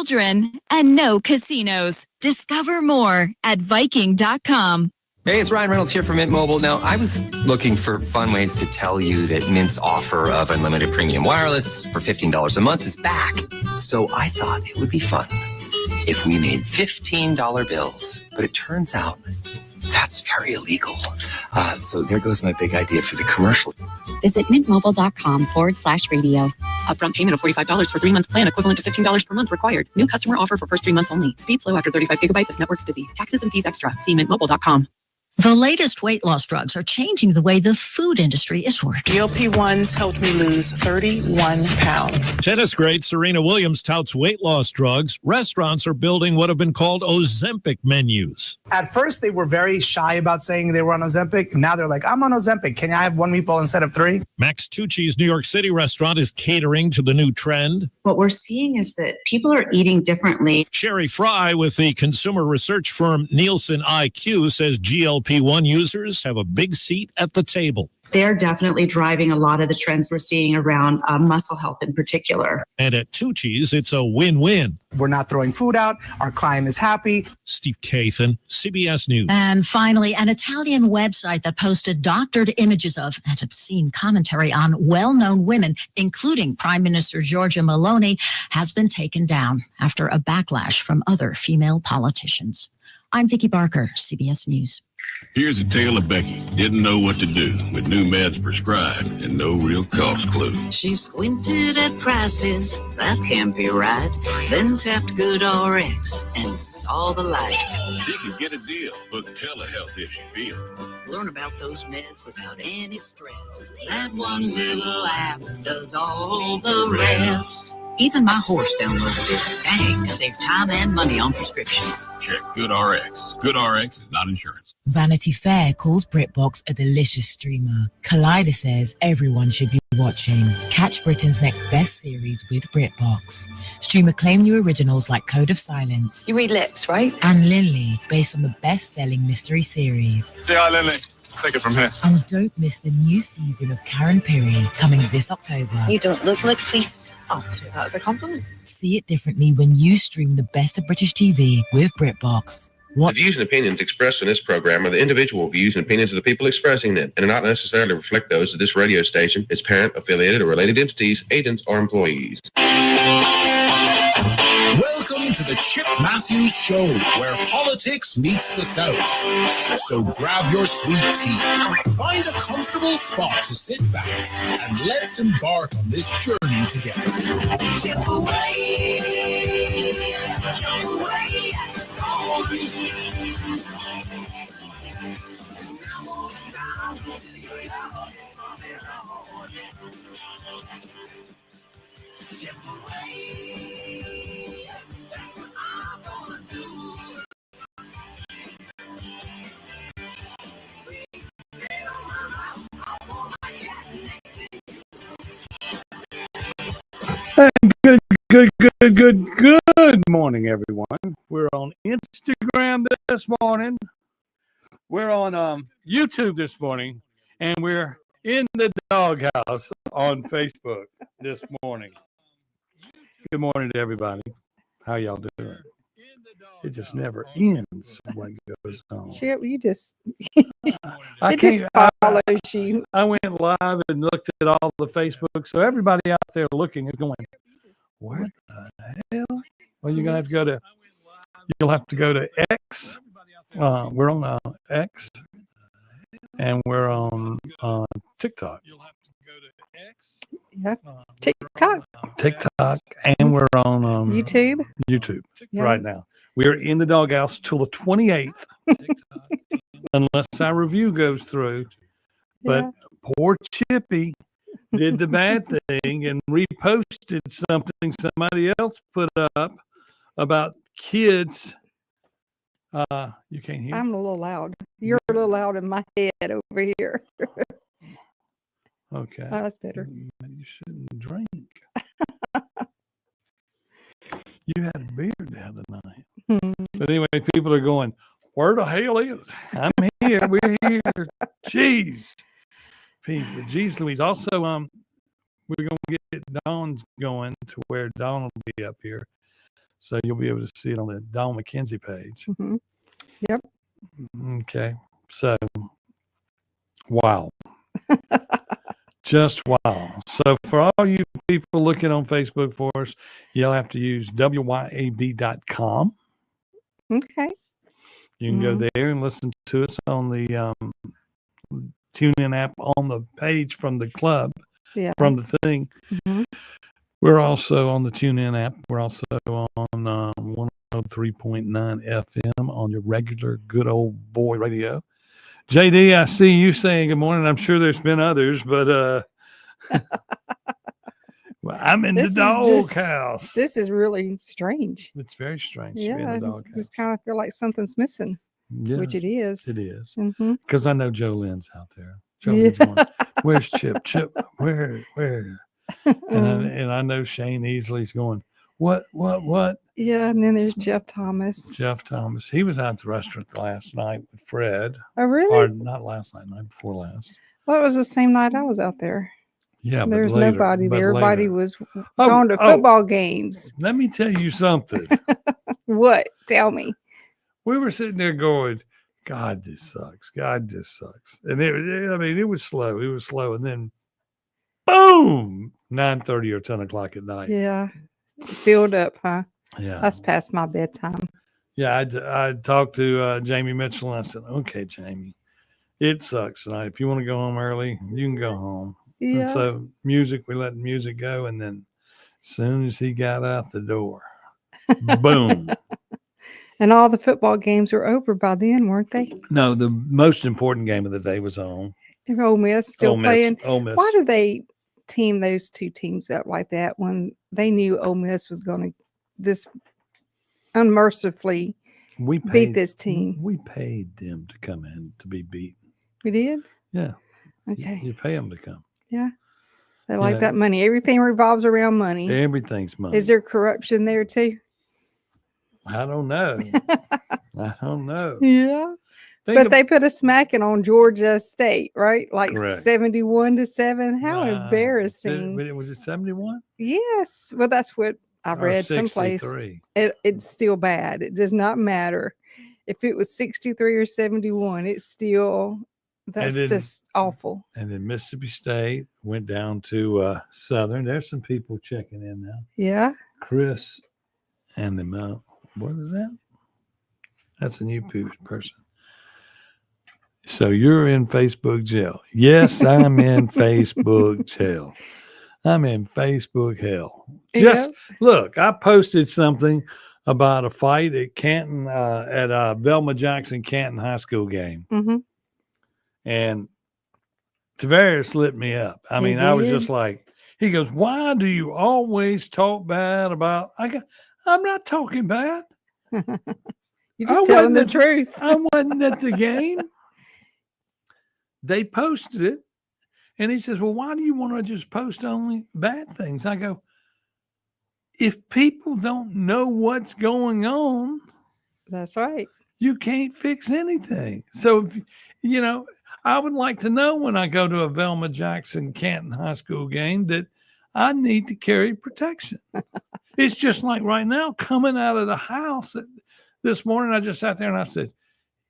children, and no casinos. Discover more at Viking.com. Hey, it's Ryan Reynolds here from Mint Mobile. Now, I was looking for fun ways to tell you that Mint's offer of unlimited premium wireless for $15 a month is back. So I thought it would be fun if we made $15 bills. But it turns out that's very illegal. So there goes my big idea for the commercial. Visit mintmobile.com/radio. Upfront payment of $45 for 3-month plan equivalent to $15 per month required. New customer offer for first 3 months only. Speed slow after 35 gigabytes if network's busy. Taxes and fees extra. See mintmobile.com. The latest weight loss drugs are changing the way the food industry is working. GLP-1s helped me lose 31 pounds. Tennis great Serena Williams touts weight loss drugs. Restaurants are building what have been called Ozempic menus. At first, they were very shy about saying they were on Ozempic. Now they're like, I'm on Ozempic. Can I have 1 meatball instead of 3? Max Tucci's New York City restaurant is catering to the new trend. What we're seeing is that people are eating differently. Sherry Fry with the consumer research firm Nielsen IQ says GLP-1 users have a big seat at the table. They're definitely driving a lot of the trends we're seeing around muscle health in particular. And at Tucci's, it's a win-win. We're not throwing food out. Our client is happy. Steve Kathan, CBS News. And finally, an Italian website that posted doctored images of and obscene commentary on well-known women, including Prime Minister Giorgia Meloni, has been taken down after a backlash from other female politicians. I'm Vicki Barker, CBS News. Here's a tale of Becky. Didn't know what to do with new meds prescribed and no real cost clue. She squinted at prices, that can't be right. Then tapped GoodRx and saw the light. She could get a deal. Book telehealth if she feels. Learn about those meds without any stress. That one little app does all the rest. Even my horse downloaded it. Dang, save time and money on prescriptions. Check GoodRx. GoodRx is not insurance. Vanity Fair calls BritBox a delicious streamer. Collider says everyone should be watching. Catch Britain's next best series with BritBox. Stream acclaimed new originals like Code of Silence. You read Lips, right? And Lily, based on the best-selling mystery series. Say hi, Lily. Take it from here. And don't miss the new season of Karen Piri coming this October. You don't look like police. I'll take that as a compliment. See it differently when you stream the best of British TV with BritBox. The views and opinions expressed in this program are the individual views and opinions of the people expressing them and do not necessarily reflect those of this radio station, its parent, affiliated, or related entities, agents, or employees. Welcome to the Chip Matthews Show, where politics meets the South. So grab your sweet tea, find a comfortable spot to sit back, and let's embark on this journey together. Chip away, chip away at the storm. Chip away, that's what I'm gonna do. Sweet little mama, I want my cat next to you. Good morning, everyone. We're on Instagram this morning. We're on YouTube this morning, and we're in the doghouse on Facebook this morning. Good morning to everybody. How y'all doing? It just never ends what goes on. Chip, you just I it just follows you. I went live and looked at all the Facebook, so everybody out there looking is going, what the hell? Well, you're gonna have to go to. You'll have to go to X. We're on X, and we're on TikTok. Yeah, TikTok, and we're on YouTube right now. We're in the doghouse till the 28th, unless our review goes through. But poor Chippy did the bad thing and reposted something somebody else put up about kids. You can't hear. I'm a little loud. You're a little loud in my head over here. Okay. Oh, that's better. You shouldn't drink. You had a beer the other night. But anyway, people are going, where the hell is? I'm here. We're here. Jeez. People. Jeez Louise. Also, we're going to get Dawn's going to where Dawn will be up here. So you'll be able to see it on the Dawn McKenzie page. Mm-hmm. Yep. Okay. So, wow. Just wow. So for all you people looking on Facebook for us, you'll have to use wyab.com. Okay. You can go there and listen to us on the TuneIn app on the page from the club, from the thing. Mm-hmm. We're also on the TuneIn app. We're also on 103.9 FM on your regular good old boy radio. JD, I see you saying good morning. I'm sure there's been others, but well, I'm in the doghouse. This is really strange. It's very strange to be Yeah, in the I doghouse. just kind of feel like something's missing, which it is. It is. Mm-hmm. Because I know Jolene's out there. Jolene's going, where's Chip? Chip, where? And I know Shane Easley's going, what? Yeah, and then there's Jeff Thomas. Jeff Thomas. He was out at the restaurant last night with Fred. Oh, really? Or not last night, night before last. Well, it was the same night I was out there. Yeah, there was later, nobody there. Everybody later. was going to football games. Let me tell you something. What? Tell me. We were sitting there going, God, this sucks. God, this sucks. And it was slow. It was slow. And then, boom, 9:30 or 10 o'clock at night. Yeah. Filled up, huh? Yeah. That's past my bedtime. Yeah, I talked to Jamie Mitchell, and I said, okay, Jamie, it sucks tonight. If you want to go home early, you can go home. Yeah. And so we let music go. And then as soon as he got out the door, boom. And all the football games were over by then, weren't they? No, the most important game of the day was on. Ole Miss still playing. Ole Miss. Why do they team those two teams up like that when they knew Ole Miss was going to just unmercifully beat this team? We paid them to come in to be beaten. We did? Yeah. Okay. You pay them to come. Yeah. They like that money. Everything revolves around money. Everything's money. Is there corruption there too? I don't know. I don't know. Yeah. They put a smacking on Georgia State, right? Like Correct. 71-7. How embarrassing. Was it 71? Yes. Well, that's what I read someplace. 63. It's still bad. It does not matter. If it was 63 or 71, it's still, just awful. And then Mississippi State went down to Southern. There's some people checking in now. Yeah. Chris and them. What is that? That's a new person. So you're in Facebook jail. Yes, I'm in Facebook jail. I'm in Facebook hell. Just look, I posted something about a fight at Canton, at Velma Jackson Canton High School game. Mm-hmm. And Tavares lit me up. I mean, I was just like, he goes, why do you always talk bad about, I'm not talking bad. You're just telling the truth. I wasn't at the game. They posted it. And he says, well, why do you want to just post only bad things? I go, if people don't know what's going on, that's right. You can't fix anything. So, I would like to know when I go to a Velma Jackson Canton High School game that I need to carry protection. It's just like right now, coming out of the house this morning, I just sat there and I said,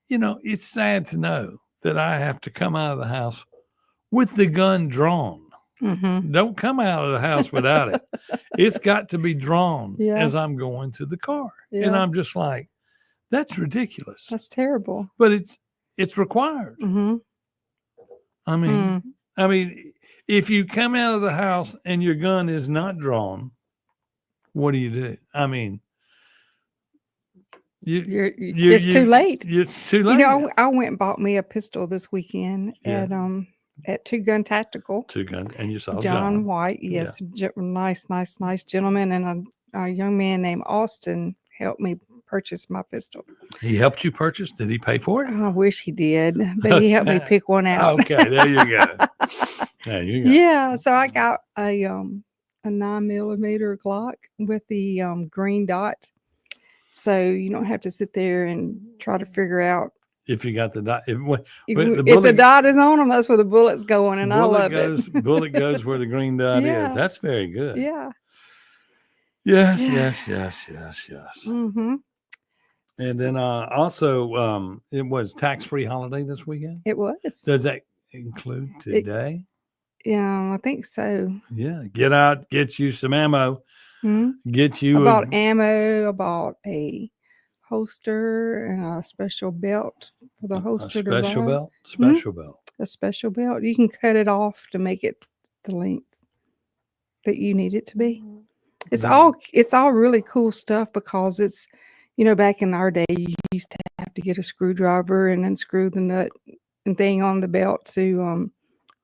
it's sad to know that I have to come out of the house with the gun drawn. Mm-hmm. Don't come out of the house without it. It's got to be drawn as I'm going to the car. Yeah. And I'm just like, that's ridiculous. That's terrible. But it's required. Mm-hmm. I mean, if you come out of the house and your gun is not drawn, what do you do? I mean, it's too late. It's too late. I went and bought me a pistol this weekend at Two Gun Tactical. Two Gun, and you saw John White. Yes, nice gentleman, and a young man named Austin helped me purchase my pistol. He helped you purchase? Did he pay for it? I wish he did, but he helped me pick one out. Okay, there you go. There you go. Yeah, so I got a 9mm Glock with the green dot, so you don't have to sit there and try to figure out if you got the dot. If the dot is on them, that's where the bullet's going, and I love it. Bullet goes where the green dot is. That's very good. Yeah. Yes, Yeah. yes. Mm-hmm. And then also, it was tax-free holiday this weekend. It was. Does that include today? Yeah, I think so. Yeah. Get out, get you some ammo. Hmm? Get I you bought ammo. I bought a holster and a special belt for the holster. to special ride. belt. Special belt. A special belt. You can cut it off to make it the length that you need it to be. It's all really cool stuff because it's, back in our day, you used to have to get a screwdriver and unscrew the nut and thing on the belt to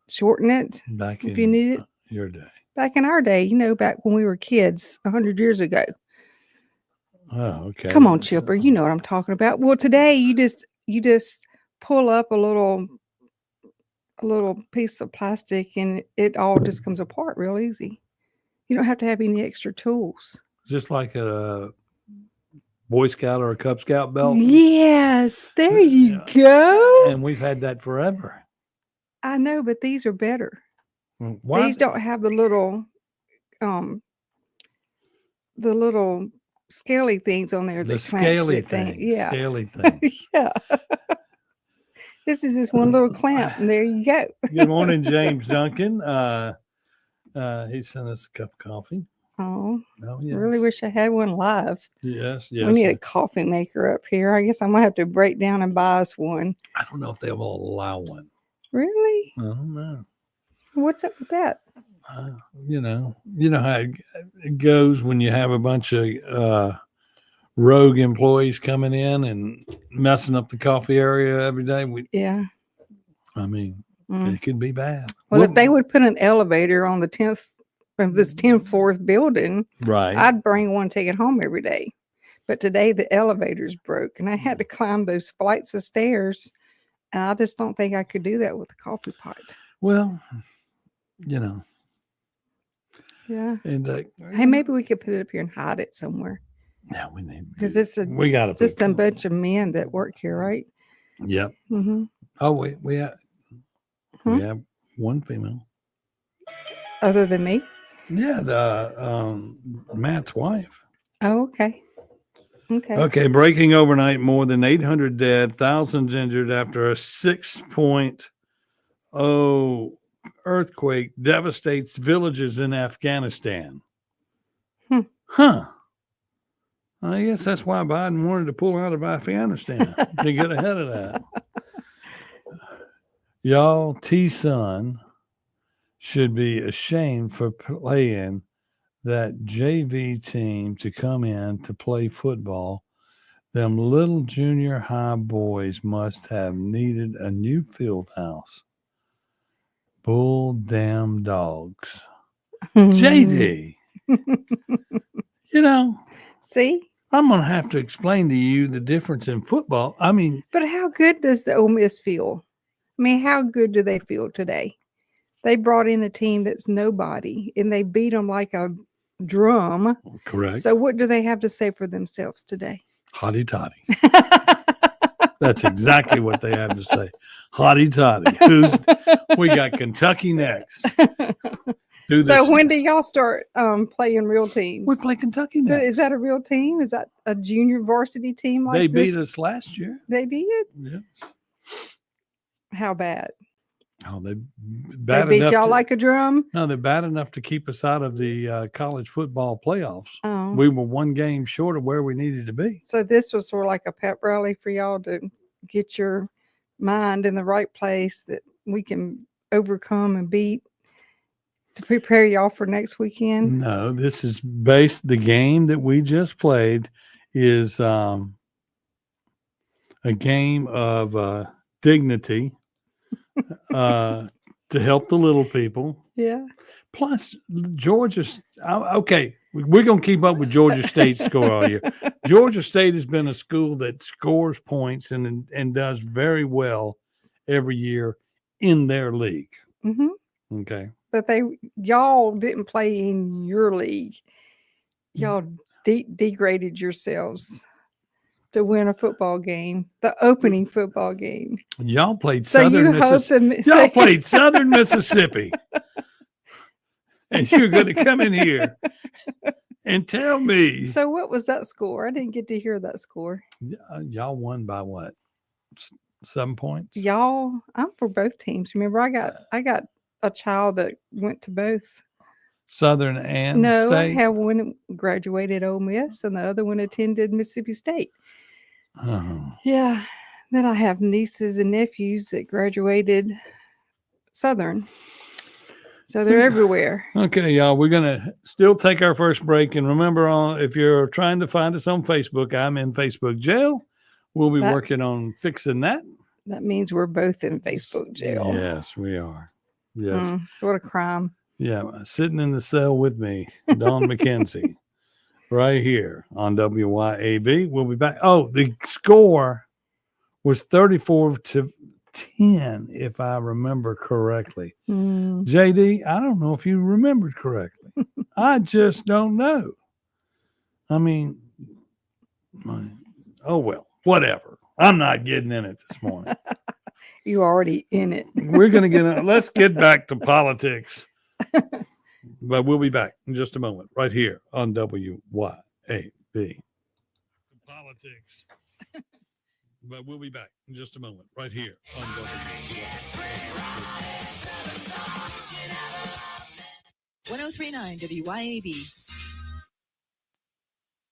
shorten it Back if in you need it. your day. Back in our day, back when we were kids 100 years ago. Oh, okay. Come on, Chipper, you know what I'm talking about. Well, today you just pull up a little piece of plastic and it all just comes apart real easy. You don't have to have any extra tools. Just like a Boy Scout or a Cub Scout belt. Yes, there you go. And we've had that forever. I know, but these are better. Why? These don't have the little scaly things on there. The that clamps scaly it thing. thing. Yeah. Scaly thing. Yeah. This is just one little clamp, and there you go. Good morning, James Duncan. He sent us a cup of coffee. Oh, yes. Really wish I had one live. Yes. We need a coffee maker up here. I guess I'm gonna have to break down and buy us one. I don't know if they will allow one. Really? I don't know. What's up with that? You know how it goes when you have a bunch of rogue employees coming in and messing up the coffee area every day. Yeah. I mean, it could be bad. Well, if they would put an elevator on the 10th of this 10th floor building, right, I'd bring one, take it home every day. But today the elevator's broke and I had to climb those flights of stairs. And I just don't think I could do that with a coffee pot. Well, Yeah. And Hey, maybe we could put it up here and hide it somewhere. Yeah, we need because it's we got to just a bunch of men that work here, right? Yep. Mm-hmm. Oh, we have one female. Other than me? Yeah, the Matt's wife. Oh, okay. Okay. Okay, breaking overnight, more than 800 dead, thousands injured after a 6.0 earthquake devastates villages in Afghanistan. Huh. I guess that's why Biden wanted to pull out of Afghanistan to get ahead of that. Y'all, T-Sun should be ashamed for playing that JV team to come in to play football. Them little junior high boys must have needed a new field house. Bull damn dogs. JD. See? I'm going to have to explain to you the difference in football. I mean, but how good does the Ole Miss feel? I mean, how good do they feel today? They brought in a team that's nobody, and they beat them like a drum. Correct. So what do they have to say for themselves today? Hotty toddy. That's exactly what they have to say. Hotty toddy. We got Kentucky next. So when do y'all start playing real teams? We play Kentucky next. But is that a real team? Is that a junior varsity team? Like they this? beat us last year. They did? Yeah. How bad? Oh, they beat y'all like a drum? No, they're bad enough to keep us out of the college football playoffs. Oh. We were one game short of where we needed to be. So this was sort of like a pep rally for y'all to get your mind in the right place that we can overcome and beat to prepare y'all for next weekend? No, this is the game that we just played is a game of dignity to help the little people. Yeah. Plus, Georgia. Okay, we're going to keep up with Georgia State's score all year. Georgia State has been a school that scores points and does very well every year in their league. Mm-hmm. Okay. But y'all didn't play in your league. Y'all degraded yourselves to win a football game, the opening football game. Y'all played Southern Mississippi. Y'all played Southern Mississippi. And you're going to come in here and tell me. So what was that score? I didn't get to hear that score. Y'all won by what? 7 points? Y'all, I'm for both teams. Remember, I got a child that went to both. Southern and No, I State? have one that graduated Ole Miss, and the other one attended Mississippi State. Oh. Yeah. Then I have nieces and nephews that graduated Southern. So they're everywhere. Okay, y'all, we're going to still take our first break. And remember, if you're trying to find us on Facebook, I'm in Facebook jail. We'll be working on fixing that. That means we're both in Facebook jail. Yes, we are. Yes. What a crime. Yeah, sitting in the cell with me, Dawn McKenzie, right here on WYAB. We'll be back. Oh, the score was 34-10, if I remember correctly. JD, I don't know if you remembered correctly. I just don't know. I mean, oh, well, whatever. I'm not getting in it this morning. You're already in it. We're going to let's get back to politics. But we'll be back in just a moment, right here on WYAB. Politics. But we'll be back in just a moment, right here on WYAB. 1039 WYAB.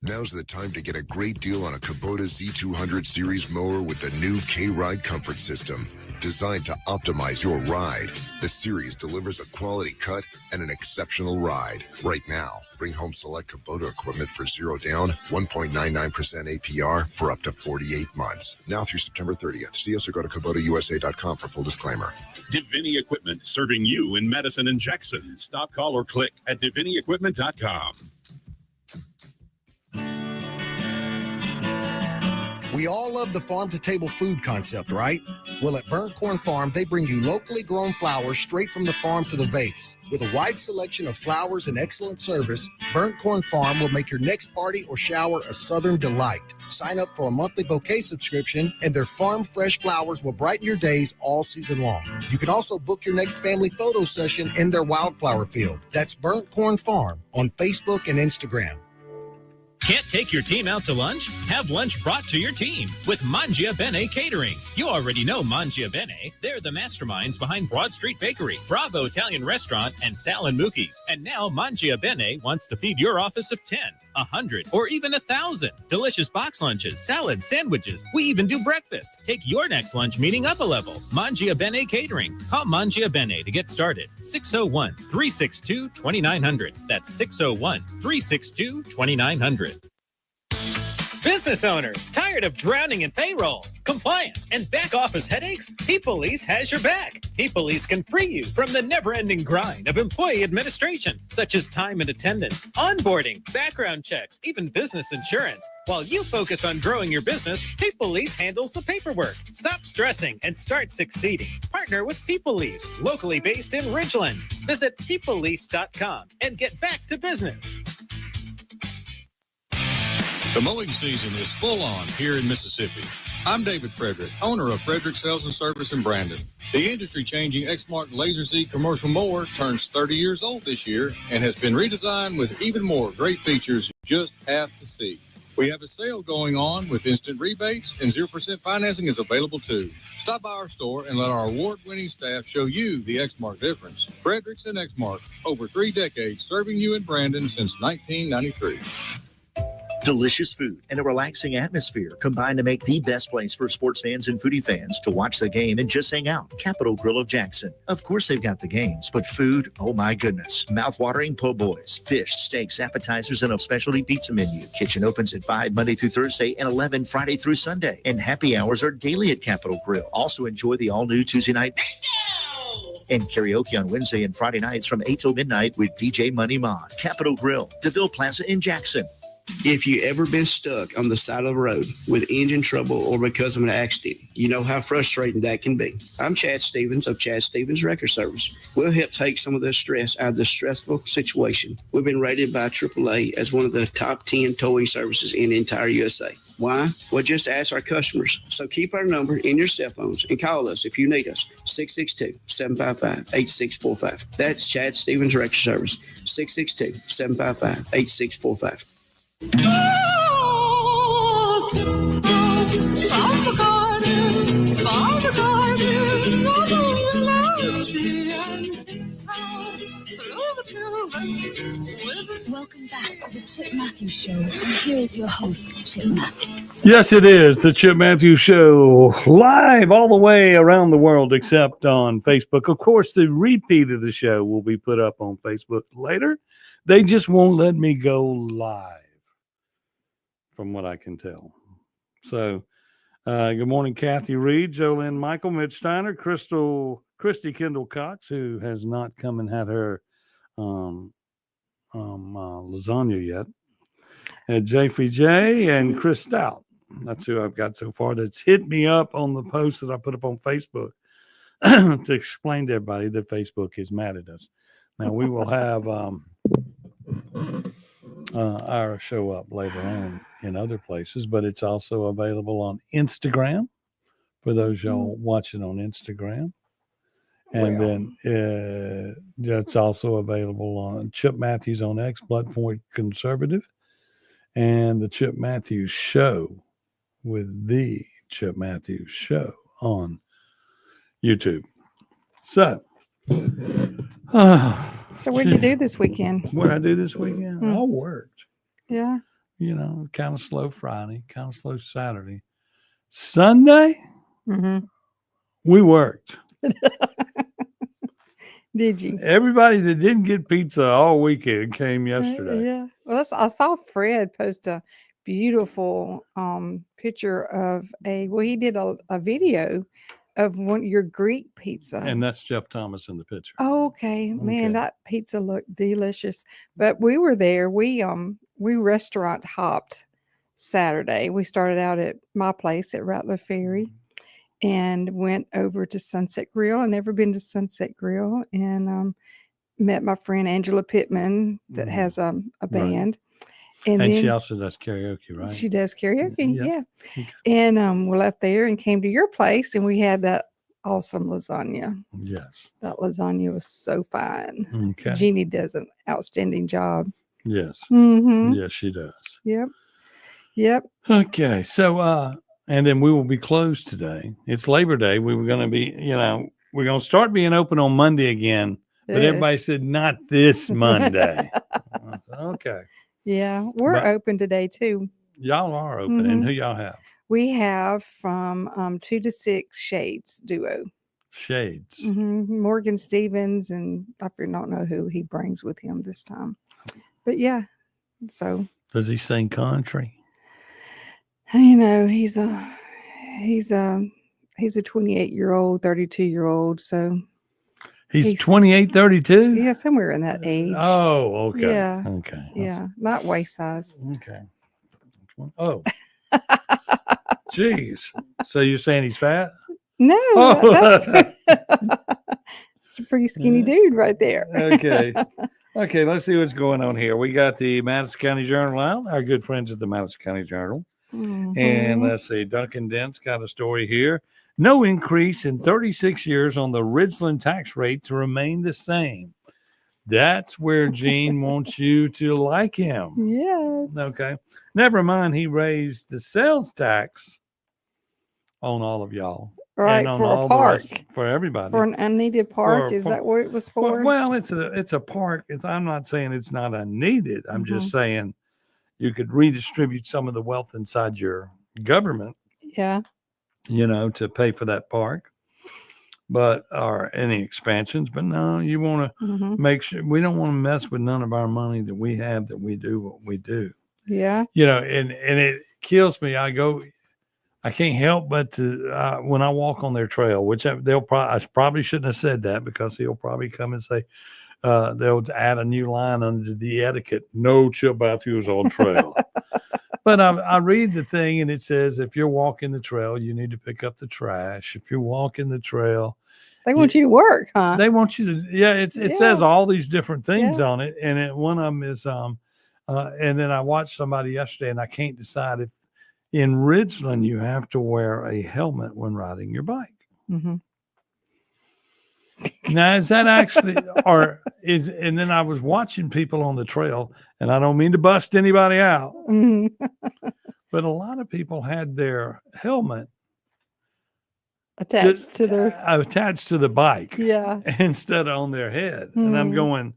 Now's the time to get a great deal on a Kubota Z200 series mower with the new K-Ride comfort system. Designed to optimize your ride, the series delivers a quality cut and an exceptional ride. Right now, bring home select Kubota equipment for $0 down, 1.99% APR for up to 48 months. Now through September 30th. See us or go to KubotaUSA.com for full disclaimer. Divini Equipment, serving you in Madison and Jackson. Stop, call, or click at DiviniEquipment.com. We all love the farm-to-table food concept, right? Well, at Burnt Corn Farm, they bring you locally grown flowers straight from the farm to the vase. With a wide selection of flowers and excellent service, Burnt Corn Farm will make your next party or shower a southern delight. Sign up for a monthly bouquet subscription, and their farm-fresh flowers will brighten your days all season long. You can also book your next family photo session in their wildflower field. That's Burnt Corn Farm on Facebook and Instagram. Can't take your team out to lunch? Have lunch brought to your team with Mangia Bene Catering. You already know Mangia Bene. They're the masterminds behind Broad Street Bakery, Bravo Italian Restaurant, and Sal and Mookie's. And now Mangia Bene wants to feed your office of 10, 100, or even 1,000. Delicious box lunches, salads, sandwiches. We even do breakfast. Take your next lunch meeting up a level. Mangia Bene Catering. Call Mangia Bene to get started. 601-362-2900. That's 601-362-2900. Business owners, tired of drowning in payroll, compliance, and back office headaches? ePolice has your back. ePolice can free you from the never-ending grind of employee administration, such as time and attendance, onboarding, background checks, even business insurance. While you focus on growing your business, ePolice handles the paperwork. Stop stressing and start succeeding. Partner with ePolice, locally based in Ridgeland. Visit ePolice.com and get back to business. The mowing season is full on here in Mississippi. I'm David Frederick, owner of Frederick Sales and Service in Brandon. The industry-changing Exmark Laser Z commercial mower turns 30 years old this year and has been redesigned with even more great features you just have to see. We have a sale going on with instant rebates, and 0% financing is available too. Stop by our store and let our award-winning staff show you the Exmark difference. Fredericks and Exmark, over 3 decades serving you in Brandon since 1993. Delicious food and a relaxing atmosphere combine to make the best place for sports fans and foodie fans to watch the game and just hang out. Capitol Grill of Jackson. Of course they've got the games, but food, oh my goodness. Mouth-watering po' boys, fish, steaks, appetizers, and a specialty pizza menu. Kitchen opens at 5 Monday through Thursday and 11 Friday through Sunday. And happy hours are daily at Capitol Grill. Also enjoy the all-new Tuesday night and karaoke on Wednesday and Friday nights from 8 till midnight with DJ Money Mod. Capitol Grill, DeVille Plaza in Jackson. If you ever been stuck on the side of the road with engine trouble or because of an accident, you know how frustrating that can be. I'm Chad Stevens of Chad Stevens Record Service. We'll help take some of the stress out of this stressful situation. We've been rated by AAA as one of the top 10 towing services in the entire USA. Why? Well, just ask our customers. So keep our number in your cell phones and call us if you need us. 662-755-8645. That's Chad Stevens Record Service. 662-755-8645. Welcome back to the Chip Matthews Show. And here is your host, Chip Matthews. Yes, it is the Chip Matthews Show, live all the way around the world except on Facebook. Of course, the repeat of the show will be put up on Facebook later. They just won't let me go live, from what I can tell. So, good morning, Kathy Reed, Jolynn Michael, Mitch Steiner, Christy Kendall Cox, who has not come and had her lasagna yet, and Jeffrey J and Chris Stout. That's who I've got so far that's hit me up on the post that I put up on Facebook to explain to everybody that Facebook is mad at us. Now we will have our show up later on in other places, but it's also available on Instagram for those y'all watching on Instagram. And then that's also available on Chip Matthews on X, Bloodpoint Conservative, and the Chip Matthews Show with the Chip Matthews Show on YouTube. So, so what'd you do this weekend? What did I do this weekend? I worked. Yeah. You know, kind of slow Friday, kind of slow Saturday. Sunday, we worked. Did you? Everybody that didn't get pizza all weekend came yesterday. Yeah. Well, I saw Fred post a beautiful picture of he did a video of your Greek pizza. And that's Jeff Thomas in the picture. Oh, okay. Man, that pizza looked delicious. But we were there. We restaurant hopped Saturday. We started out at my place at Rattler Ferry and went over to Sunset Grill. I've never been to Sunset Grill, and met my friend Angela Pittman that has a band. And then she also does karaoke, right? she does karaoke, yeah. Okay. And we left there and came to your place, and we had that awesome lasagna. Yes. That lasagna was so fine. Okay. Jeannie does an outstanding job. Yes. Mm-hmm. Yes, she does. Yep. Okay. So, and then we will be closed today. It's Labor Day. We were going to be, we're going to start being open on Monday again, but everybody said not this Monday. Okay. Yeah, we're open today too. Y'all are open. And who y'all have? We have from 2 to 6 Shades duo. Shades. Morgan Stevens, and I don't know who he brings with him this time. But yeah, so. Does he sing country? He's a 28-year-old, 32-year-old. So he's 28, 32? Yeah, somewhere in that age. Oh, okay. Yeah. Okay. Yeah, not waist size. Okay. Oh. Jeez. So you're saying he's fat? No, Oh. It's a pretty skinny dude right there. Okay. Okay, let's see what's going on here. We got the Madison County Journal out, our good friends at the Madison County Journal. And let's see, Duncan Dent's got a story here. No increase in 36 years on the Ridgeland tax rate to remain the same. That's where Gene wants you to like him. Yes. Okay. Never mind, he raised the sales tax on all of y'all. Right, and on for all a park. for everybody. For an unneeded park. Is that what it was for? Well, it's a park. I'm not saying it's not unneeded. I'm just saying you could redistribute some of the wealth inside your government. Yeah. To pay for that park, or any expansions. But no, you want to make sure we don't want to mess with none of our money that we have, that we do what we do. Yeah. And it kills me. I can't help but to when I walk on their trail, which I probably shouldn't have said that, because he'll probably come and say, they'll add a new line under the etiquette. No Chip Matthews on trail. But I read the thing and it says, if you're walking the trail, you need to pick up the trash. If you're walking the trail, They want you to work, huh? they want you to, it says all these different things Yeah. on it. And one of them is, and then I watched somebody yesterday and I can't decide if in Ridgeland you have to wear a helmet when riding your bike. Mm-hmm. Now, is that actually, and then I was watching people on the trail, and I don't mean to bust anybody out, but a lot of people had their helmet Attached to their attached to the bike yeah. instead of on their head. And I'm Mhm. going,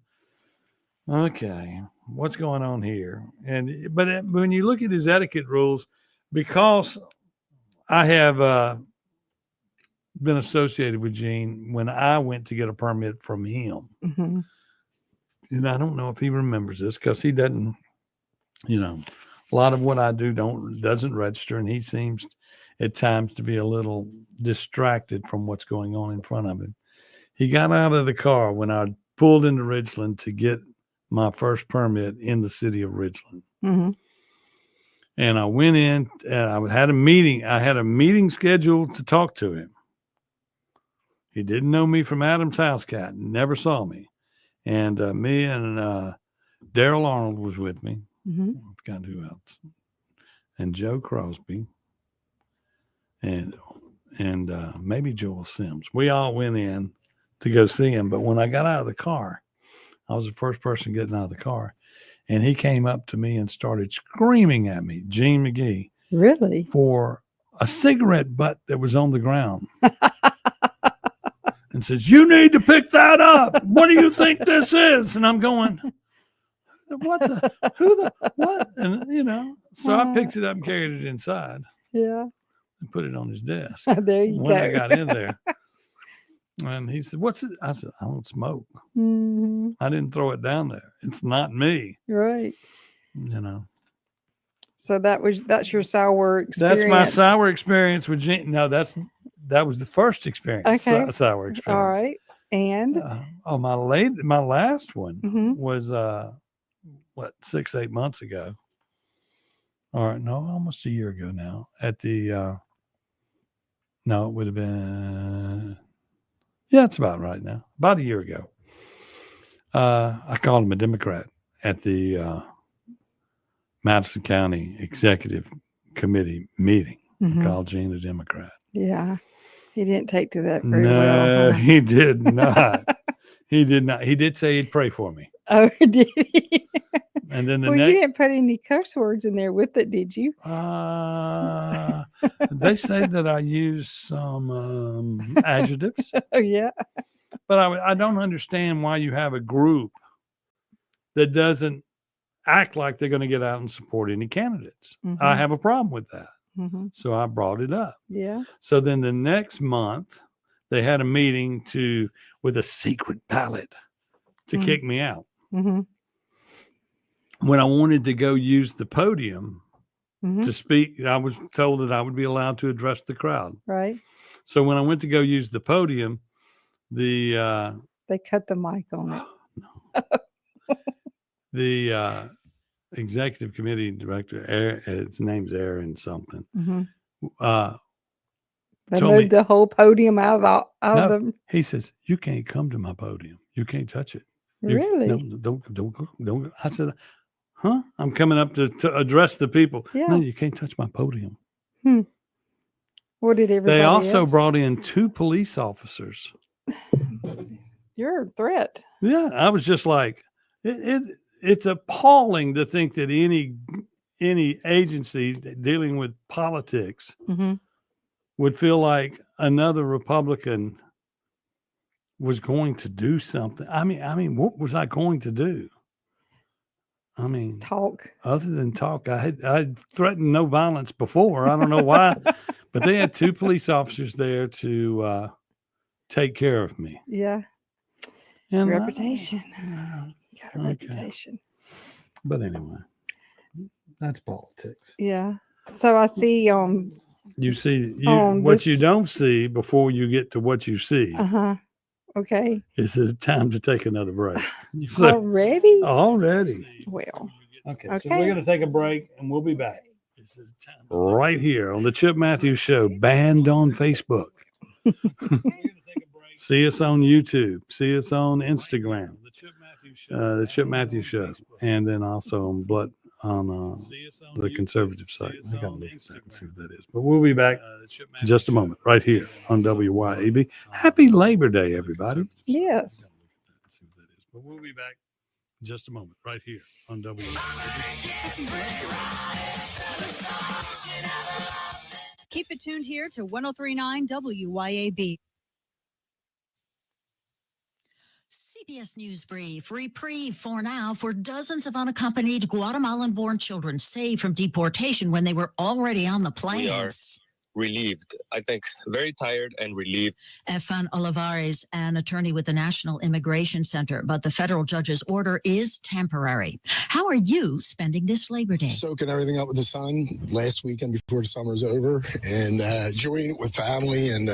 okay, what's going on here? But when you look at his etiquette rules, because I have been associated with Gene when I went to get a permit from him. Mm-hmm. And I don't know if he remembers this because he doesn't, a lot of what I do doesn't register, and he seems at times to be a little distracted from what's going on in front of him. He got out of the car when I pulled into Ridgeland to get my first permit in the city of Ridgeland. Mm-hmm. And I went in and I had a meeting. I had a meeting scheduled to talk to him. He didn't know me from Adam's house cat, never saw me. And me and Daryl Arnold was with me. Mm-hmm. I forgot who else. And Joe Crosby. And maybe Joel Sims. We all went in to go see him. But when I got out of the car, I was the first person getting out of the car. And he came up to me and started screaming at me, Gene McGee. Really? For a cigarette butt that was on the ground. And says, you need to pick that up. What do you think this is? And I'm going, what? And, so I picked it up and carried it inside. Yeah. And put it on his desk. There you when go. I got in there. And he said, what's it? I said, I don't smoke. Mm-hmm. I didn't throw it down there. It's not me. Right. So that's your sour experience. That's my sour experience with Gene. No, that was the first experience. Okay. Sour experience. All right. And my last one mm-hmm. was 6-8 months ago. All right, no, almost a year ago now. At the no, it would have been it's about right now. About a year ago. I called him a Democrat at the Madison County Executive Committee meeting. Mm-hmm. I called Gene a Democrat. Yeah. He didn't take to that very well. No, he did not. He did not. He did say he'd pray for me. Oh, did he? And then you didn't put any curse words in there with it, did you? They say that I use some adjectives. Oh, yeah. But I don't understand why you have a group that doesn't act like they're going to get out and support any candidates. Mm-hmm. I have a problem with that. Mm-hmm. So I brought it up. Yeah. So then the next month, they had a meeting with a secret ballot to Mm-hmm. kick me out. Mm-hmm. When I wanted to go use the podium Mm-hmm. to speak, I was told that I would be allowed to address the crowd. Right. So when I went to go use the podium, they cut the mic on it. The executive committee director, his name's Aaron something. Mm-hmm. They told moved me, the whole podium out of the. He says, you can't come to my podium. You can't touch it. Really? No, don't. I said, huh? I'm coming up to address the people. Yeah. No, you can't touch my podium. What did everybody They also else? brought in 2 police officers. You're a threat. Yeah, I was just like, it's appalling to think that any agency dealing with politics Mm-hmm. would feel like another Republican was going to do something. I mean, what was I going to do? I mean, talk. Other than talk, I had threatened no violence before. I don't know why, but they had 2 police officers there to take care of me. Yeah. And reputation. Got a reputation. But anyway, that's politics. Yeah. So I see You see on what this- you don't see before you get to what you see. Uh-huh. Okay. This is time to take another break. So- Already? Already. Well. Okay. Okay. So we're going to take a break and we'll be back. Right here on the Chip Matthews Show, banned on Facebook. See us on YouTube. See us on Instagram. The Chip Matthews Show, and then also on the conservative site. I gotta look at that and see what that is. But we'll be back in just a moment, right here on WYAB. Happy Labor Day, everybody. Yes. But we'll be back in just a moment, right here on WYAB. Keep it tuned here to 103.9 WYAB. CBS News Brief. Reprieve for now for dozens of unaccompanied Guatemalan-born children saved from deportation when they were already on the We are planes. relieved. I think very tired and relieved. Efan Olivares, an attorney with the National Immigration Center, but the federal judge's order is temporary. How are you spending this Labor Day? Soaking everything up with the sun last weekend before the summer's over and enjoying it with family and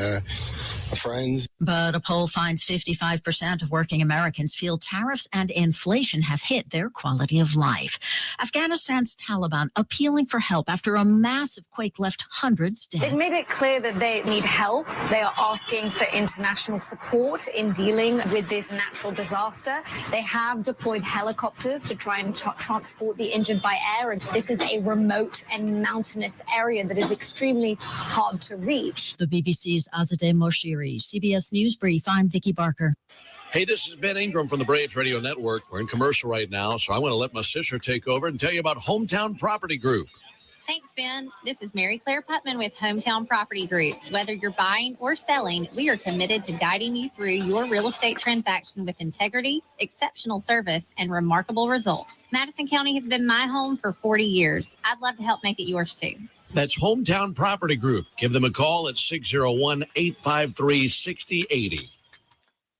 friends. But a poll finds 55% of working Americans feel tariffs and inflation have hit their quality of life. Afghanistan's Taliban appealing for help after a massive quake left hundreds dead. They've made it clear that they need help. They are asking for international support in dealing with this natural disaster. They have deployed helicopters to try and transport the injured by air. And this is a remote and mountainous area that is extremely hard to reach. The BBC's Azadeh Moshiri, CBS News Brief. I'm Vicki Barker. Hey, this is Ben Ingram from the Braves Radio Network. We're in commercial right now, so I want to let my sister take over and tell you about Hometown Property Group. Thanks, Ben. This is Mary Claire Putman with Hometown Property Group. Whether you're buying or selling, we are committed to guiding you through your real estate transaction with integrity, exceptional service, and remarkable results. Madison County has been my home for 40 years. I'd love to help make it yours too. That's Hometown Property Group. Give them a call at 601-853-6080.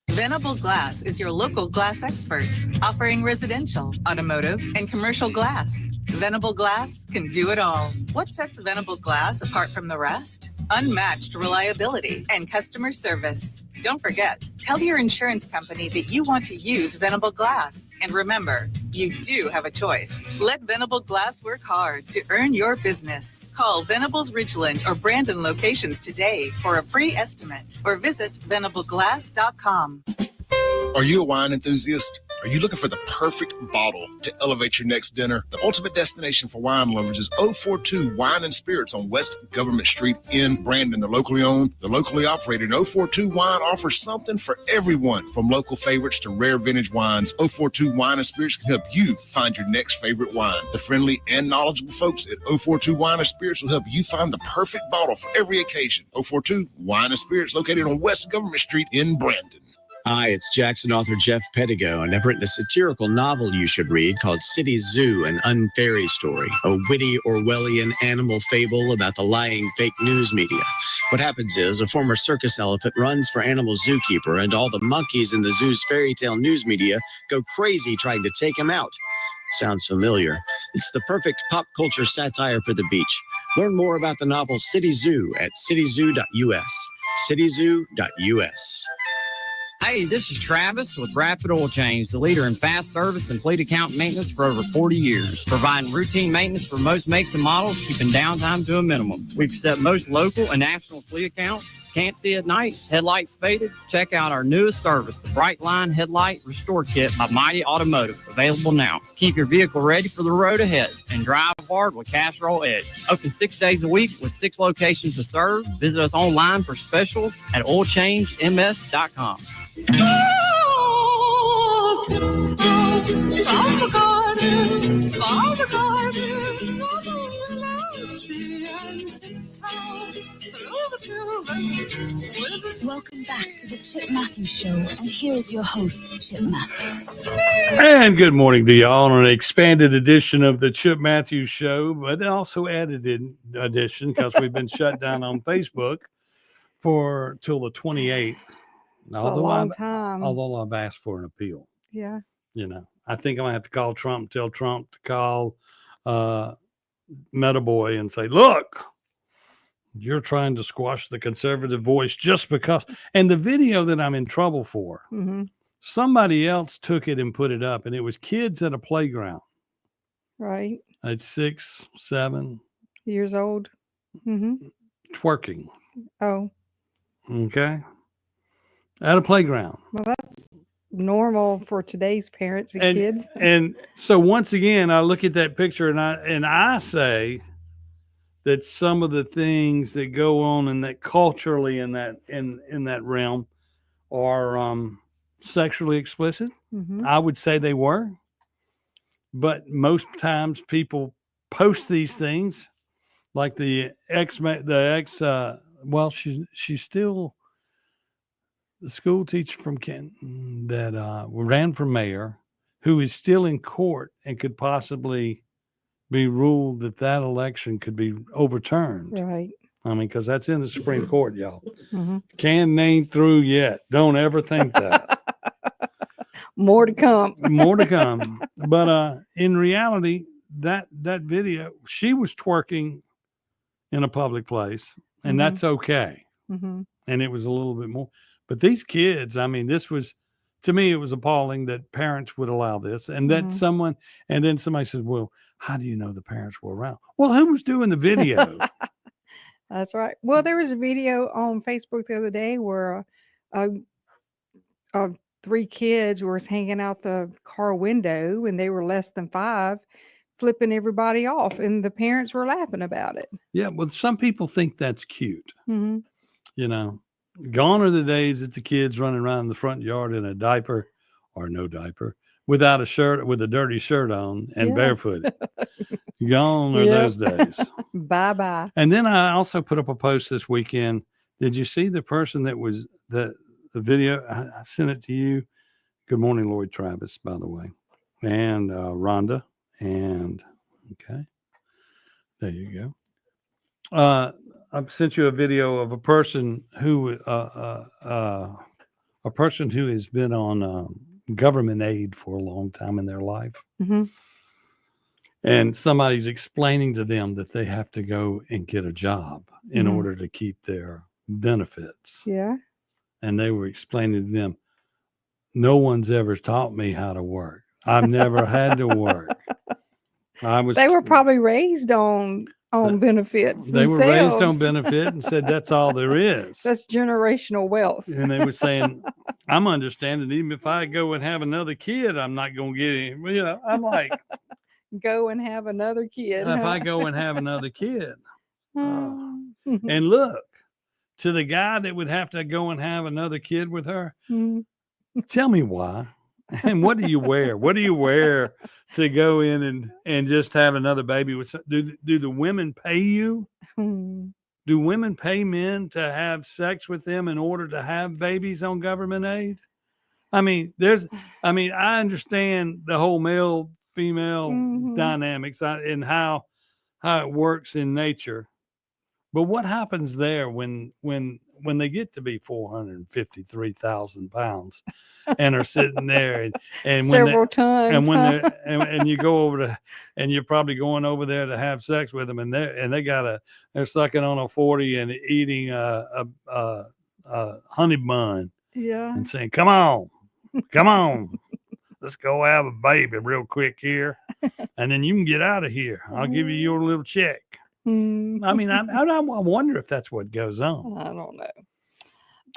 Venable Glass is your local glass expert, offering residential, automotive, and commercial glass. Venable Glass can do it all. What sets Venable Glass apart from the rest? Unmatched reliability and customer service. Don't forget, tell your insurance company that you want to use Venable Glass. And remember, you do have a choice. Let Venable Glass work hard to earn your business. Call Venable's Ridgeland or Brandon locations today for a free estimate or visit venableglass.com. Are you a wine enthusiast? Are you looking for the perfect bottle to elevate your next dinner? The ultimate destination for wine lovers is 042 Wine and Spirits on West Government Street in Brandon. They're locally owned, they're locally operated. 042 Wine offers something for everyone, from local favorites to rare vintage wines. 042 Wine and Spirits can help you find your next favorite wine. The friendly and knowledgeable folks at 042 Wine and Spirits will help you find the perfect bottle for every occasion. 042 Wine and Spirits, located on West Government Street in Brandon. Hi, it's Jackson author Jeff Pettigo, and I've written a satirical novel you should read called City Zoo, an Unfairy Story, a witty Orwellian animal fable about the lying fake news media. What happens is a former circus elephant runs for animal zookeeper, and all the monkeys in the zoo's fairy tale news media go crazy trying to take him out. Sounds familiar. It's the perfect pop culture satire for the beach. Learn more about the novel City Zoo at cityzoo.us. cityzoo.us. Hey, this is Travis with Rapid Oil Change, the leader in fast service and fleet account maintenance for over 40 years, providing routine maintenance for most makes and models, keeping downtime to a minimum. We've set most local and national fleet accounts. Can't see at night? Headlights faded? Check out our newest service, the Bright Line Headlight Restore Kit by Mighty Automotive, available now. Keep your vehicle ready for the road ahead and drive hard with Castrol Edge. Open 6 days a week with 6 locations to serve. Visit us online for specials at oilchangems.com. Welcome back to the Chip Matthews Show, and here is your host, Chip Matthews. And good morning to y'all on an expanded edition of the Chip Matthews Show, but also edited edition because we've been shut down on Facebook for till the 28th. It's a long time. Although I've asked for an appeal. Yeah. You know, I think I'm going to have to call Trump, tell Trump to call Meta Boy and say, look, You're trying to squash the conservative voice just because. And the video that I'm in trouble for, Mm-hmm. somebody else took it and put it up, and it was kids at a playground Right. at 6, 7, Years old. Mm-hmm. twerking. Oh, Okay. At a playground. well, that's normal for today's parents and kids. And so once again, I look at that picture and I say that some of the things that go on in that culturally in that realm are sexually explicit. Mhm. I would say they were, but most times people post these things, like she's still the school teacher from Kenton that ran for mayor, who is still in court and could possibly be ruled that election could be overturned. Right. I mean, because that's in the Supreme Court, y'all. Mhm. Can ain't through yet. Don't ever think that. More to come. More to come. But in reality, that video, she was twerking in a public place, and Mhm. that's okay. Mm-hmm. And it was a little bit more. But these kids, I mean, this was, to me, it was appalling that parents would allow this, and that Mhm. and then somebody says, well, how do you know the parents were around? Well, who was doing the video? That's right. Well, there was a video on Facebook the other day where three kids were hanging out the car window, and they were less than 5, flipping everybody off, and the parents were laughing about it. Yeah, well, some people think that's cute. Mm-hmm. You know, gone are the days that the kids running around the front yard in a diaper or no diaper, without a shirt, with a dirty shirt on and Yeah. barefooted. Gone are Yep. those days. Bye bye. And then I also put up a post this weekend. Did you see the person that was the video? I sent it to you. Good morning, Lloyd Travis, by the way, and Rhonda. And okay, there you go. I've sent you a video of a person who has been on government aid for a long time in their life. Mm-hmm. And somebody's explaining to them that they have to go and get a job in Mhm. order to keep their benefits. Yeah. And they were explaining to them, no one's ever taught me how to work. I've never had to work. They were probably raised on benefits. They were raised on themselves. benefit and said that's all there is. That's generational wealth. And they were saying, I'm understanding even if I go and have another kid, I'm not going to get any. You know, I'm like, Go and have another kid. if huh? I go and have another kid. Mhm. And look, to the guy that would have to go and have another kid with her, Mhm. tell me why. And what do you wear? What do you wear to go in and just have another baby with do the women pay you? Hmm. Do women pay men to have sex with them in order to have babies on government aid? I mean, I understand the whole male female Mhm. dynamics and how it works in nature. But what happens there when they get to be 453,000 pounds and are sitting there and Several tons. and when huh? and you go over to and you're probably going over there to have sex with them and they're sucking on a 40 and eating a honey bun Yeah. and saying, come on, let's go have a baby real quick here, and then you can get out of here. I'll give you your little check. Hmm. I mean, I wonder if that's what goes on. I don't know.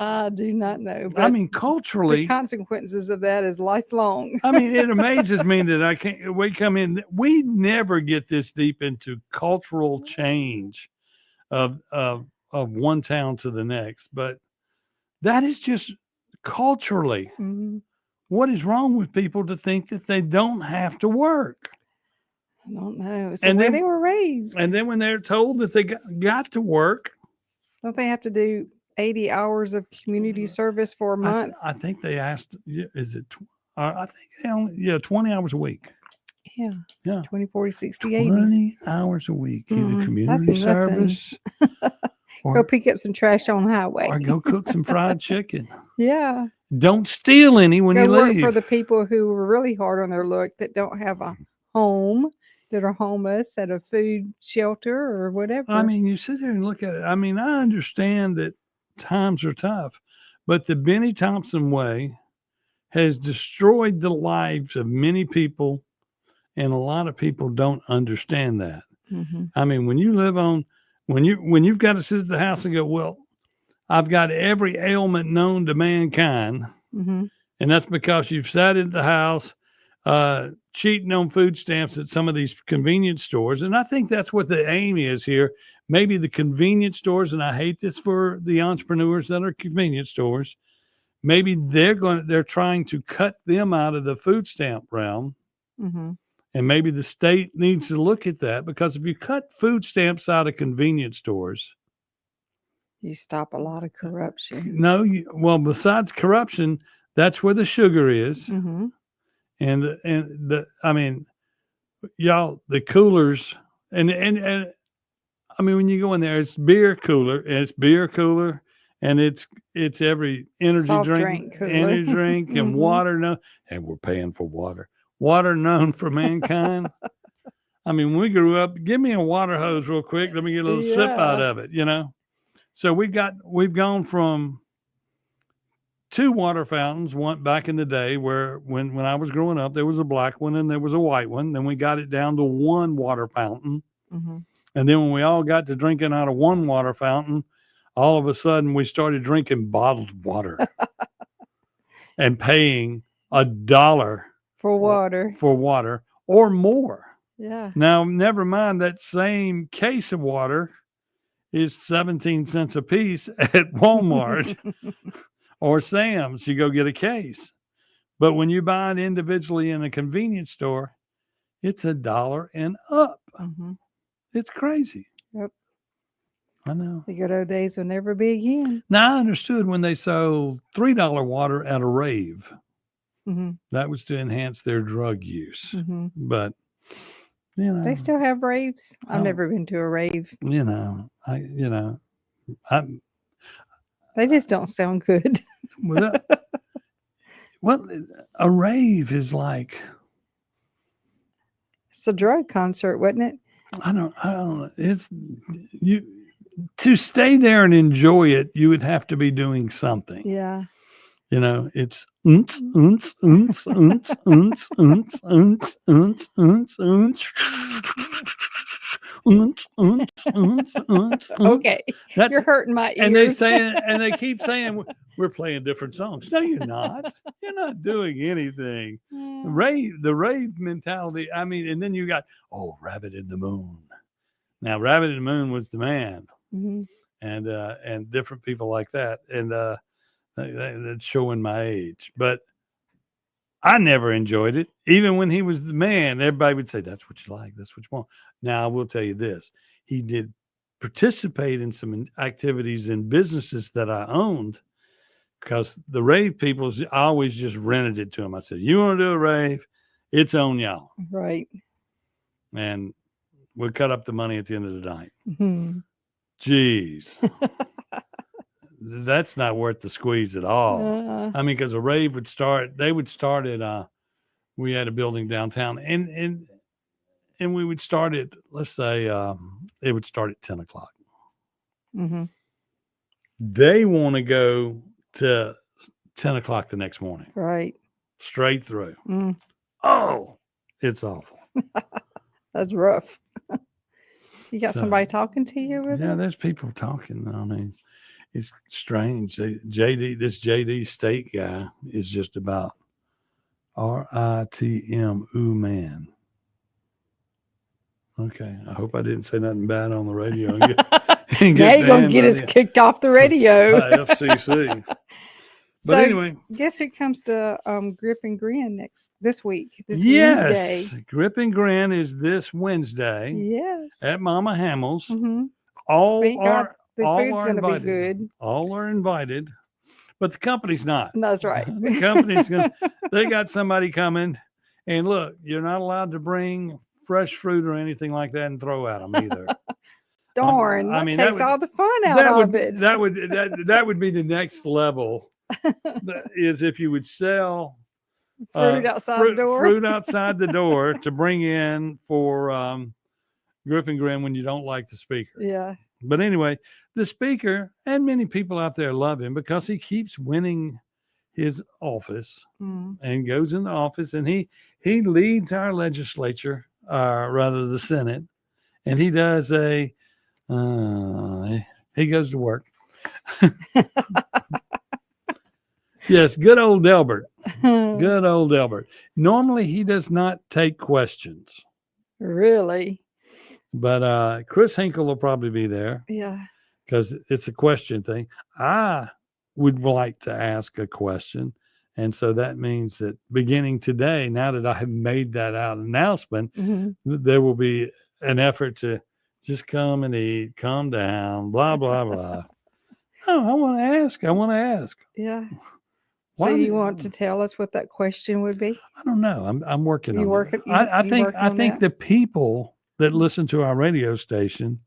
I do not know. I mean, the culturally, consequences of that is lifelong. I mean, it amazes me that we never get this deep into cultural change of one town to the next, but that is just culturally. Mhm. What is wrong with people to think that they don't have to work? I don't know. It's And the way then- they were raised. And then when they're told that they got to work, Don't they have to do 80 hours of community service for a month? I think they asked, is it, I think they only, 20 hours a week. Yeah. Yeah. 20, 40, 60, 80s. 20 hours a week, either Mhm. community That's nothing. service Go pick up some trash on the highway. or go cook some fried chicken. Yeah. Don't steal any when Go you work leave. for the people who were really hard on their luck that don't have a home, that are homeless at a food shelter or whatever. I mean, you sit there and look at it. I mean, I understand that times are tough, but the Benny Thompson way has destroyed the lives of many people, and a lot of people don't understand that. Mhm. I mean, when you live on, when you've got to sit at the house and go, well, I've got every ailment known to mankind, Mhm. and that's because you've sat at the house cheating on food stamps at some of these convenience stores. And I think that's what the aim is here. Maybe the convenience stores, and I hate this for the entrepreneurs that are convenience stores, maybe they're trying to cut them out of the food stamp realm. Mhm. And maybe the state needs to look at that, because if you cut food stamps out of convenience stores, You stop a lot of corruption. no, well, besides corruption, that's where the sugar is. Mhm. And I mean, y'all, the coolers, and I mean, when you go in there, it's beer cooler, and it's every energy Soft drink, drink cooler. energy drink, and Mhm. water. No, and we're paying for water known for mankind. I mean, when we grew up, give me a water hose real quick. Let me get a little sip out Yeah. of it, So we've gone from 2 water fountains, one back in the day where when I was growing up, there was a black one and there was a white one. Then we got it down to 1 water fountain. Mhm. And then when we all got to drinking out of 1 water fountain, all of a sudden we started drinking bottled water and paying $1 For water. for water or more. Yeah. Now, never mind, that same case of water is 17 cents a piece at Walmart or Sam's. You go get a case. But when you buy it individually in a convenience store, it's $1 and up. Mhm. It's crazy. Yep. I know. The good old days will never be again. Now, I understood when they sold $3 water at a rave. Mhm. That was to enhance their drug use. Mhm. But, They still have raves. I've Oh. never been to a rave. I They just don't sound good. well, a rave is like, It's a drug concert, wasn't it? I don't know. It's you to stay there and enjoy it, you would have to be doing something. Yeah. It's unts, unts, unts, unts, unts, unts, unts, unts, unts, unts, unts, unts, unts, unts. Okay. That's, You're hurting my ears. and they say, and they keep saying we're playing different songs. No, you're not. You're not doing anything. The rave mentality. I mean, and then you got Rabbit in the Moon. Now, Rabbit in the Moon was the man, Mhm. and different people like that, and that's showing my age. But I never enjoyed it. Even when he was the man, everybody would say, that's what you like. That's what you want. Now, I will tell you this. He did participate in some activities in businesses that I owned, because the rave people, I always just rented it to them. I said, you want to do a rave? It's on y'all. Right. And we'll cut up the money at the end of the night. Mhm. Jeez. That's not worth the squeeze at all. I mean, because a rave they would start at, we had a building downtown, and we would start at, let's say, it would start at 10 o'clock. Mhm. They want to go to 10 o'clock the next morning, Right. straight through. Mm. Oh, it's awful. That's rough. You got So, somebody talking to you with Yeah, it? there's people talking. I mean, it's strange. This JD State guy is just about RITM, ooh man. Okay, I hope I didn't say nothing bad on the radio. And get Now you're gonna get banned us by the kicked off the radio. FCC. But So, anyway, guess who comes to Grip and Grin this week? This yes, Wednesday. Grip and Grin is this Wednesday Yes. at Mama Hamill's. Mhm. All Thank God are the all food's are gonna be invited. good. All are invited, but the company's not. That's right. The company's gonna. They got somebody coming, and look, you're not allowed to bring fresh fruit or anything like that and throw at them either. Darn, I that mean, takes all the fun out of it. That would be the next level. Is if you would sell Fruit outside the door. Fruit outside the door to bring in for Grip and Grin when you don't like the speaker. Yeah. But anyway, the speaker and many people out there love him because he keeps winning his office and goes in the office, and he leads our legislature, rather the Senate, and he does he goes to work. Yes, good old Delbert. Good old Delbert. Normally he does not take questions. Really? But Chris Hinkle will probably be there. Yeah. Because it's a question thing. I would like to ask a question. And so that means that beginning today, now that I have made that announcement, there will be an effort to just come and eat, calm down, blah, blah, blah. Oh, I want to ask. Yeah. Why So do you want to tell us what that question would be? I don't know. I'm working You on working- it. I you think working on that? the people that listen to our radio station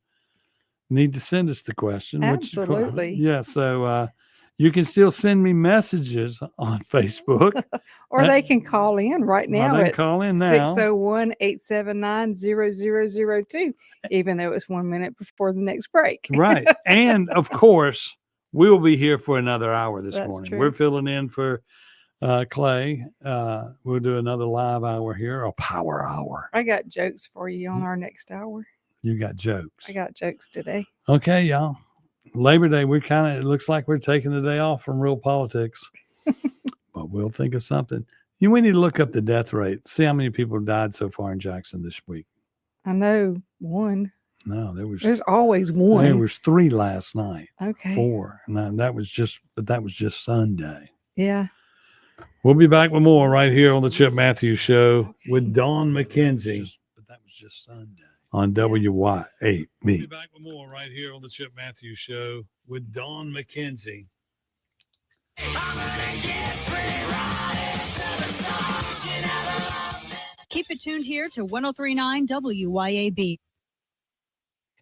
need to send us the question. Absolutely. Yeah. So you can still send me messages on Facebook. Or they can call in right now they can at call in now. 601-879-0002, even though it's 1 minute before the next break. Right. And of course, we'll be here for another hour this That's morning. true. We're filling in for Clay. We'll do another live hour here, a power hour. I got jokes for you on our next hour. You got jokes. I got jokes today. Okay, y'all. Labor Day, it looks like we're taking the day off from real politics, but we'll think of something. We need to look up the death rate, see how many people died so far in Jackson this week. I know one. No, There's always one. There was 3 last night. Okay. 4. And that was just Sunday. Yeah. We'll be back with more right here on the Chip Matthews Show with Dawn McKenzie. But that was just Sunday. On WYAB. We'll be back with more right here on the Chip Matthews Show with Dawn McKenzie. Keep it tuned here to 1039 WYAB.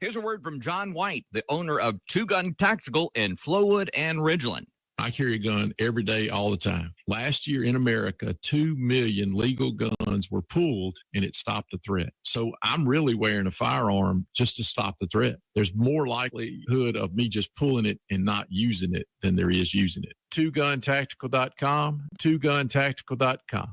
Here's a word from John White, the owner of Two Gun Tactical in Flowood and Ridgeland. I carry a gun every day, all the time. Last year in America, 2 million legal guns were pulled, and it stopped the threat. So I'm really wearing a firearm just to stop the threat. There's more likelihood of me just pulling it and not using it than there is using it. TwoGunTactical.com, TwoGunTactical.com.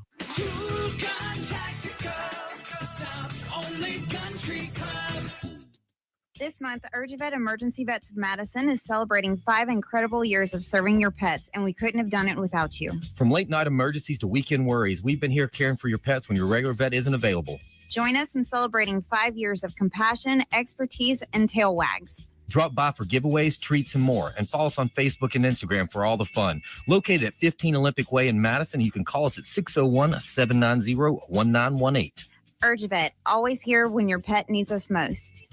This month, UrgeVet Emergency Vets of Madison is celebrating 5 incredible years of serving your pets, and we couldn't have done it without you. From late night emergencies to weekend worries, we've been here caring for your pets when your regular vet isn't available. Join us in celebrating 5 years of compassion, expertise, and tail wags. Drop by for giveaways, treats, and more, and follow us on Facebook and Instagram for all the fun. Located at 15 Olympic Way in Madison, you can call us at 601-790-1918. UrgeVet, always here when your pet needs us most.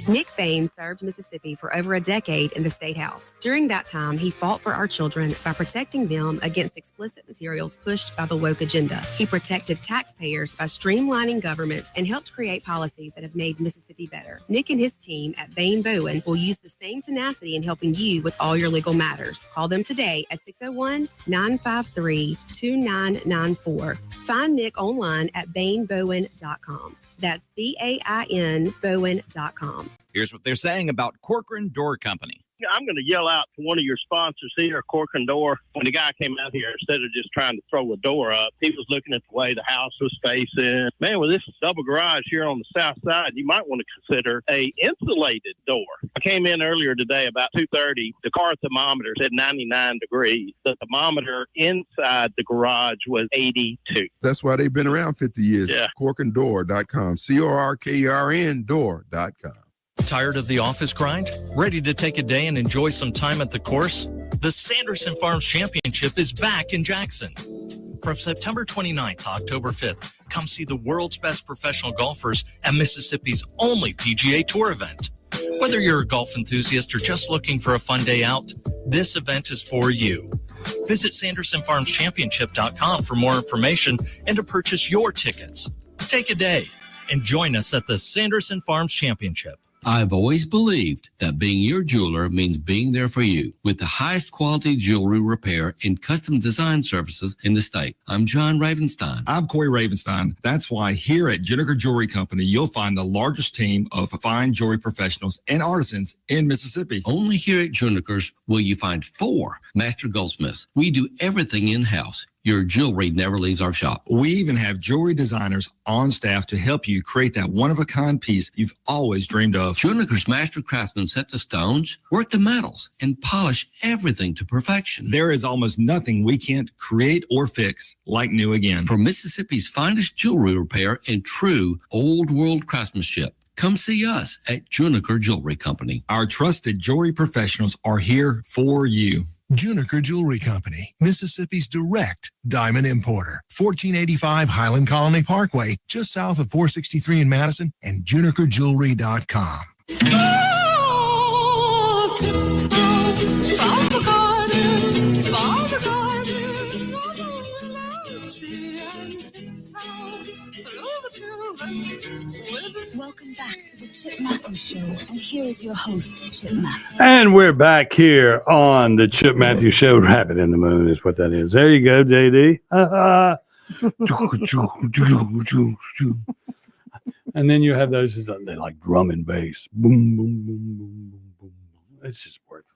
Nick Bain served Mississippi for over a decade in the State House. During that time, he fought for our children by protecting them against explicit materials pushed by the woke agenda. He protected taxpayers by streamlining government and helped create policies that have made Mississippi better. Nick and his team at Bain Bowen will use the same tenacity in helping you with all your legal matters. Call them today at 601-953-2994. Find Nick online at bainbowen.com. That's BAIN Bowen.com. Here's what they're saying about Corcoran Door Company. I'm going to yell out to one of your sponsors here, Corcoran Door. When the guy came out here, instead of just trying to throw a door up, he was looking at the way the house was facing. Man, with this double garage here on the south side, you might want to consider a insulated door. I came in earlier today about 2:30. The car thermometer said 99 degrees. The thermometer inside the garage was 82. That's why they've been around 50 years. Yeah. CorkandDoor.com. CORKERN door.com. Tired of the office grind? Ready to take a day and enjoy some time at the course? The Sanderson Farms Championship is back in Jackson. From September 29th to October 5th, come see the world's best professional golfers at Mississippi's only PGA Tour event. Whether you're a golf enthusiast or just looking for a fun day out, this event is for you. Visit SandersonFarmsChampionship.com for more information and to purchase your tickets. Take a day and join us at the Sanderson Farms Championship. I've always believed that being your jeweler means being there for you with the highest quality jewelry repair and custom design services in the state. I'm John Ravenstein. I'm Corey Ravenstein. That's why here at Juniker Jewelry Company, you'll find the largest team of fine jewelry professionals and artisans in Mississippi. Only here at Juniker's will you find 4 master goldsmiths. We do everything in-house. Your jewelry never leaves our shop. We even have jewelry designers on staff to help you create that one-of-a-kind piece you've always dreamed of. Juniker's master craftsmen set the stones, work the metals, and polish everything to perfection. There is almost nothing we can't create or fix like new again. For Mississippi's finest jewelry repair and true old-world craftsmanship, come see us at Juniker Jewelry Company. Our trusted jewelry professionals are here for you. Juniker Jewelry Company, Mississippi's direct diamond importer. 1485 Highland Colony Parkway, just south of 463 in Madison, and junikerjewelry.com. Welcome back to the Chip Matthews Show, and here is your host, Chip Matthews. And we're back here on the Chip Matthews Show. Rabbit in the Moon is what that is. There you go, JD. And then you have those, they like drum and bass. Boom, boom, boom, boom, boom, boom. It's just worthless.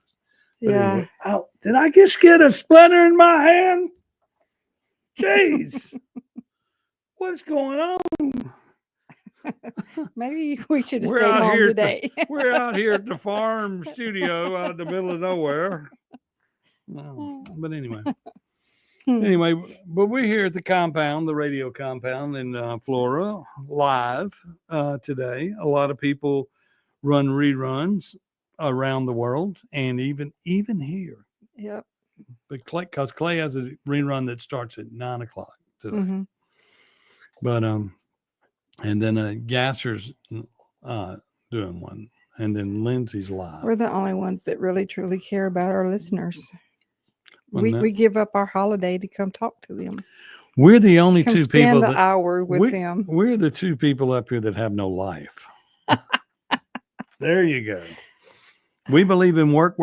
But Yeah. anyway, did I just get a splinter in my hand? Jeez. What's going on? Maybe we should have We're stayed out home here today. We're out here at the farm studio out in the middle of nowhere. No, but anyway. But we're here at the compound, the radio compound in Flora, live today. A lot of people run reruns around the world and even here. Yep. But because Clay has a rerun that starts at 9:00 today. Mhm. But and then Gasser's doing one, and then Lindsay's live. We're the only ones that really truly care about our listeners. Well, We give up our holiday to come talk to them. We're the only Come two spend people the that hour with we- them. We're the two people up here that have no life. There you go. We believe in work.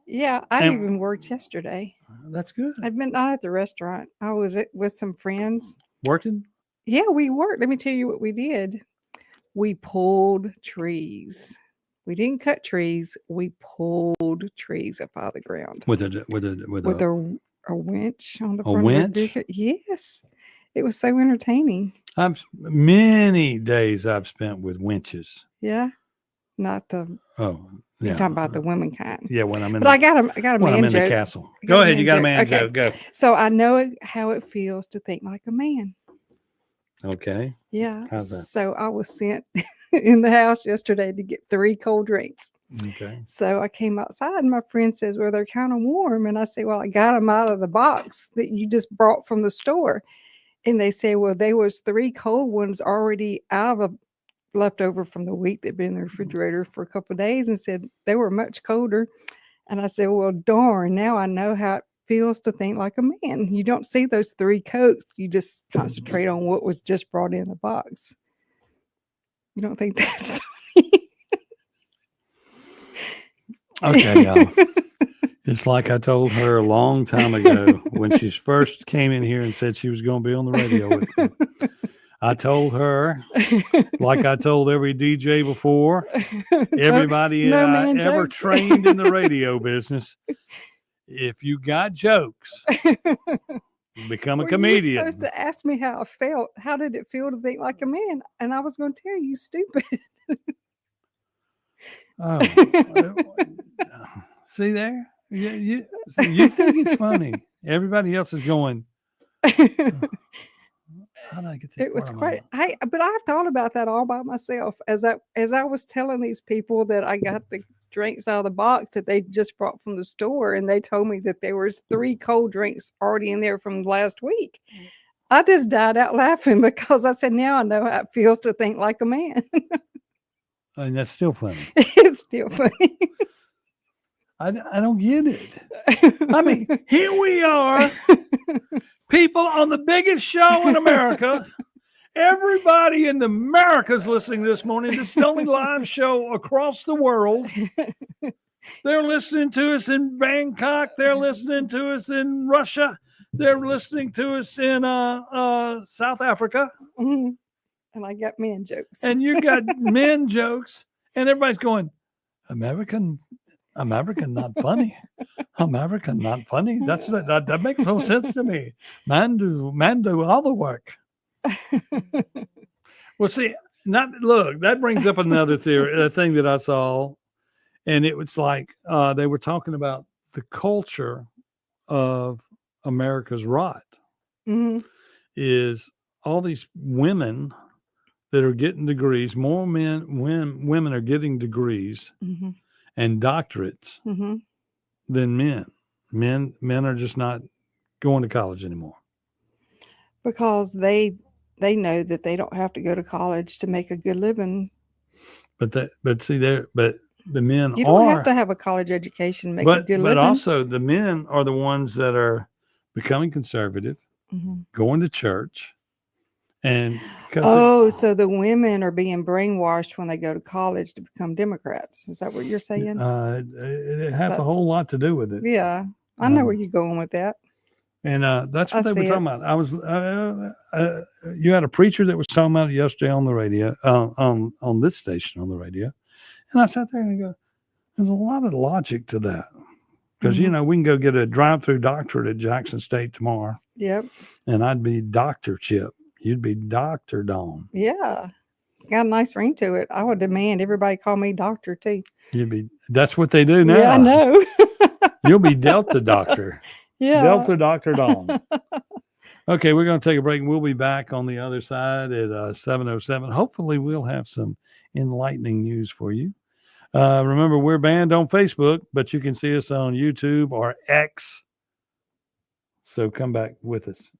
Yeah, I And- even worked yesterday. That's good. I've been not at the restaurant. I was with some friends. Working. Yeah, we worked. Let me tell you what we did. We pulled trees. We didn't cut trees. We pulled trees up out of the ground With with a a winch on the A front winch? of the vehicle. Yes, it was so entertaining. many days I've spent with winches. Yeah, not the. Oh, You're yeah. talking about the women kind. Yeah, when I'm in. But I got a when man I'm in joke. the castle. I Go ahead. You got a man Okay. joke. Go. So I know how it feels to think like a man. Okay. Yeah. How's that? So I was sent in the house yesterday to get 3 cold drinks. Okay. So I came outside and my friend says, well, they're kind of warm. And I say, well, I got them out of the box that you just brought from the store. And they say, well, there was 3 cold ones already out of left over from the week that'd been in the refrigerator for a couple of days, and said they were much colder. And I said, well, darn, now I know how it feels to think like a man. You don't see those 3 Cokes. You just concentrate on what was just brought in the box. You don't think that's funny? Okay, y'all. It's like I told her a long time ago when she first came in here and said she was going to be on the radio with me. I told her, like I told every DJ before, everybody No I man ever jokes. trained in the radio business, if you got jokes, become a Well, you were comedian. supposed to ask me how I felt. How did it feel to think like a man? And I was going to tell you, stupid. Oh, see there? You think it's funny. Everybody else is going, how did I get this? It was quite. But I thought about that all by myself as I was telling these people that I got the drinks out of the box that they just brought from the store, and they told me that there was 3 cold drinks already in there from last week. I just died out laughing because I said, now I know how it feels to think like a man. And that's still funny. It's still funny. I don't get it. I mean, here we are, people on the biggest show in America, Everybody in America's listening this morning. This is the only live show across the world. They're listening to us in Bangkok. They're listening to us in Russia. They're listening to us in South Africa. Mhm. And I got men jokes. And you got men jokes. And everybody's going, American, not funny. American, not funny. That makes no sense to me. Man do all the work. Well, see, that brings up another theory, a thing that I saw, and it was like they were talking about the culture of America's rot. Mhm. Is all these women that are getting degrees, more women are getting degrees Mhm. and doctorates Mhm. than men. Men are just not going to college anymore. Because they know that they don't have to go to college to make a good living. But the men You don't are. have to have a college education to make a good But living. also the men are the ones that are becoming conservative, Mhm. going to church, and So the women are being brainwashed when they go to college to become Democrats. Is that what you're saying? it has a That's- whole lot to do with it. Yeah, I know where you're going with that. And that's I what they were see talking about. I was you had a preacher that was talking about it yesterday on the radio, on this station on the radio, and I sat there and I go, there's a lot of logic to that, because Mhm. we can go get a drive-through doctorate at Jackson State tomorrow, Yep. and I'd be Dr. Chip, you'd be Dr. Dawn, Yeah. It's got a nice ring to it. I would demand everybody call me doctor too. you'd be. That's what they do now. Yeah, I know. You'll be Delta Doctor. Yeah. Delta Dr. Dawn. Okay, we're going to take a break, and we'll be back on the other side at 7:07. Hopefully, we'll have some enlightening news for you. Remember, we're banned on Facebook, but you can see us on YouTube or X. So come back with us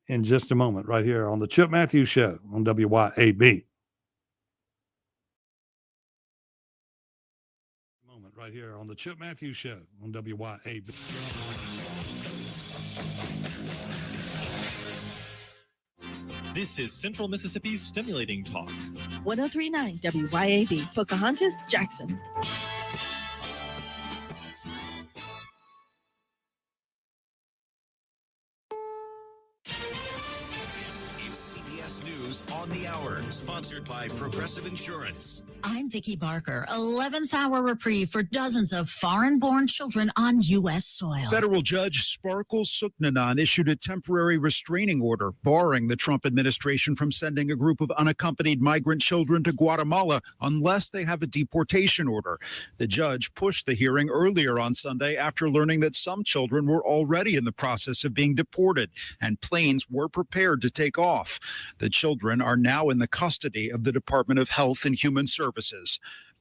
in just a moment right here on the Chip Matthews Show on WYAB. Right here on the Chip Matthews Show on WYAB. This is Central Mississippi's Stimulating Talk. 1039 WYAB, Pocahontas, Jackson. CBS News on the Hour, sponsored by Progressive Insurance. I'm Vicki Barker. 11th hour reprieve for dozens of foreign-born children on U.S. soil. Federal Judge Sparkle Suknanan issued a temporary restraining order barring the Trump administration from sending a group of unaccompanied migrant children to Guatemala unless they have a deportation order. The judge pushed the hearing earlier on Sunday after learning that some children were already in the process of being deported and planes were prepared to take off. The children are now in the custody of the Department of Health and Human Services.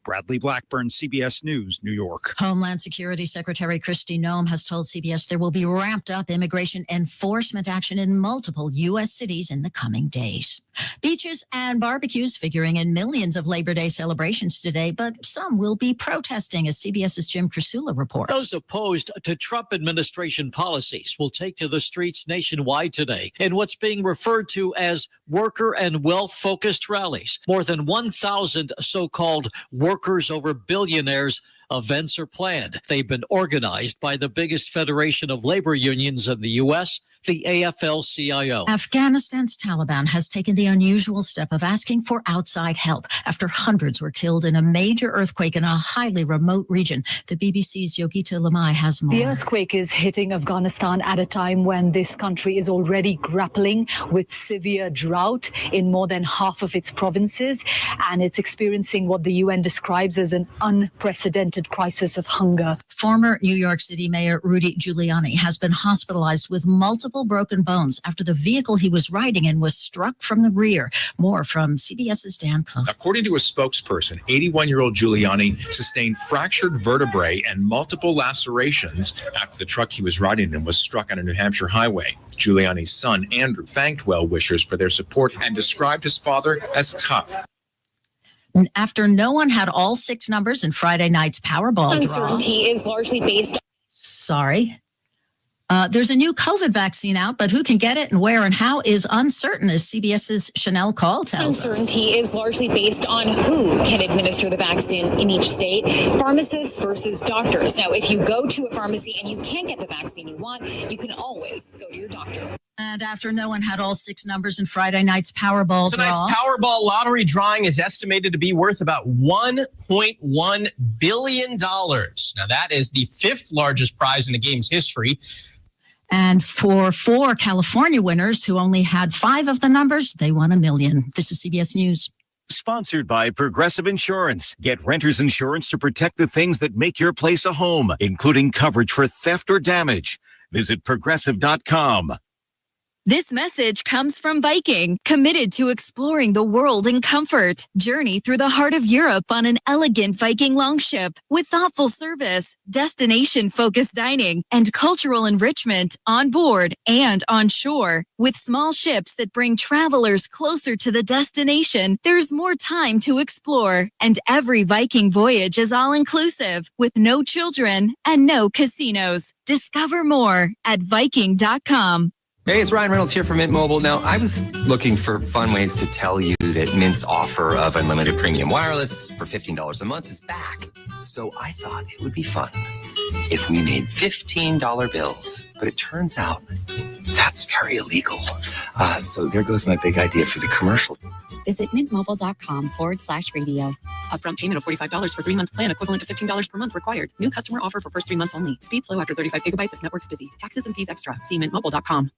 Bradley Blackburn, CBS News, New York. Homeland Security Secretary Kristi Noem has told CBS there will be ramped up immigration enforcement action in multiple U.S. cities in the coming days. Beaches and barbecues figuring in millions of Labor Day celebrations today, but some will be protesting, as CBS's Jim Krasula reports. Those opposed to Trump administration policies will take to the streets nationwide today in what's being referred to as worker and wealth-focused rallies. More than 1,000 so-called workers over billionaires events are planned. They've been organized by the biggest federation of labor unions in the U.S., the AFL-CIO. Afghanistan's Taliban has taken the unusual step of asking for outside help after hundreds were killed in a major earthquake in a highly remote region. The BBC's Yogita Lamai has more. The earthquake is hitting Afghanistan at a time when this country is already grappling with severe drought in more than half of its provinces, and it's experiencing what the UN describes as an unprecedented crisis of hunger. Former New York City Mayor Rudy Giuliani has been hospitalized with multiple broken bones after the vehicle he was riding in was struck from the rear. More from CBS's Dan Clough. According to a spokesperson, 81-year-old Giuliani sustained fractured vertebrae and multiple lacerations after the truck he was riding in was struck on a New Hampshire highway. Giuliani's son, Andrew, thanked well-wishers for their support and described his father as tough. After no one had all six numbers in Friday night's Powerball draw. Uncertainty is largely based. Sorry. There's a new COVID vaccine out, but who can get it and where and how is uncertain, as CBS's Chanel Call tells us. Uncertainty is largely based on who can administer the vaccine in each state, pharmacists versus doctors. Now, if you go to a pharmacy and you can't get the vaccine you want, you can always go to your doctor. And after no one had all 6 numbers in Friday night's Powerball Tonight's draw. Powerball lottery drawing is estimated to be worth about $1.1 billion. Now, that is the 5th largest prize in the game's history. And for 4 California winners who only had 5 of the numbers, they won $1 million. This is CBS News. Sponsored by Progressive Insurance. Get renter's insurance to protect the things that make your place a home, including coverage for theft or damage. Visit progressive.com. This message comes from Viking, committed to exploring the world in comfort. Journey through the heart of Europe on an elegant Viking longship with thoughtful service, destination-focused dining, and cultural enrichment on board and on shore. With small ships that bring travelers closer to the destination, there's more time to explore. And every Viking voyage is all-inclusive, with no children and no casinos. Discover more at Viking.com. Hey, it's Ryan Reynolds here from Mint Mobile. Now, I was looking for fun ways to tell you that Mint's offer of unlimited premium wireless for $15 a month is back. So I thought it would be fun if we made $15 bills. But it turns out that's very illegal. So there goes my big idea for the commercial. Visit mintmobile.com/radio. Upfront payment of $45 for 3-month plan, equivalent to $15 per month required. New customer offer for first 3 months only. Speed slow after 35 gigabytes if network's busy. Taxes and fees extra. See mintmobile.com.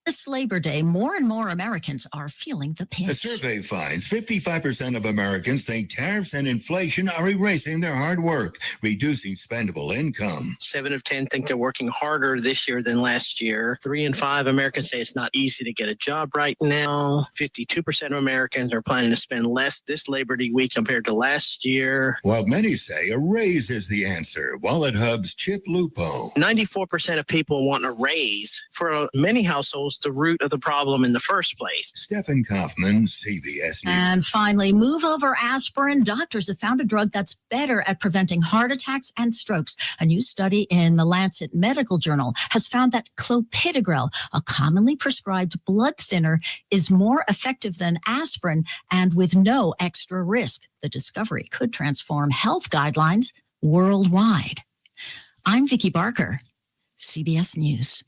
This Labor Day, more and more Americans are feeling the pinch. A survey finds 55% of Americans think tariffs and inflation are erasing their hard work, reducing spendable income. 7 of 10 think they're working harder this year than last year. 3 in 5 Americans say it's not easy to get a job right now. 52% of Americans are planning to spend less this Labor Day week compared to last year. While many say a raise is the answer, Wallet Hub's Chip Lupo. 94% of people want a raise. For many households, the root of the problem in the first place. Stephen Kaufman, CBS News. And finally, move over aspirin. Doctors have found a drug that's better at preventing heart attacks and strokes. A new study in the Lancet Medical Journal has found that clopidogrel, a commonly prescribed blood thinner, is more effective than aspirin and with no extra risk. The discovery could transform health guidelines worldwide. I'm Vicki Barker, CBS News.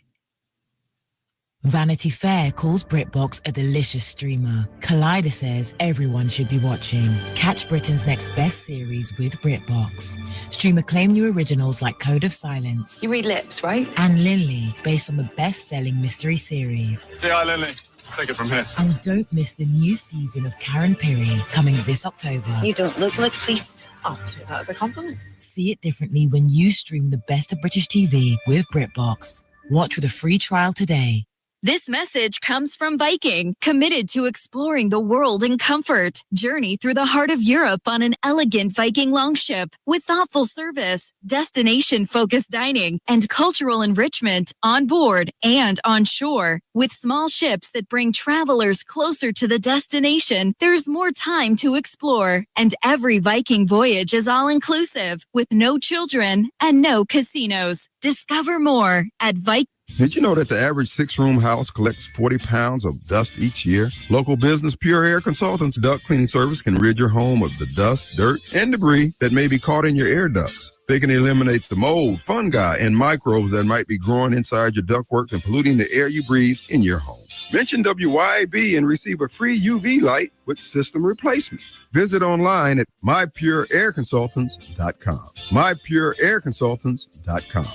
Vanity Fair calls BritBox a delicious streamer. Collider says everyone should be watching. Catch Britain's next best series with BritBox. Stream acclaimed new originals like Code of Silence. You read lips, right? And Linley, based on the best-selling mystery series. Say hi, Linley. Take it from here. And don't miss the new season of Karen Piri coming this October. You don't look like police. I'll take that as a compliment. See it differently when you stream the best of British TV with BritBox. Watch with a free trial today. This message comes from Viking, committed to exploring the world in comfort. Journey through the heart of Europe on an elegant Viking longship with thoughtful service, destination-focused dining, and cultural enrichment on board and on shore. With small ships that bring travelers closer to the destination, there's more time to explore. And every Viking voyage is all-inclusive, with no children and no casinos. Discover more at Viking. Did you know that the average 6-room house collects 40 pounds of dust each year? Local business Pure Air Consultants duct cleaning service can rid your home of the dust, dirt, and debris that may be caught in your air ducts. They can eliminate the mold, fungi, and microbes that might be growing inside your ductwork and polluting the air you breathe in your home. Mention WYAB and receive a free UV light with system replacement. Visit online at mypureairconsultants.com. mypureairconsultants.com.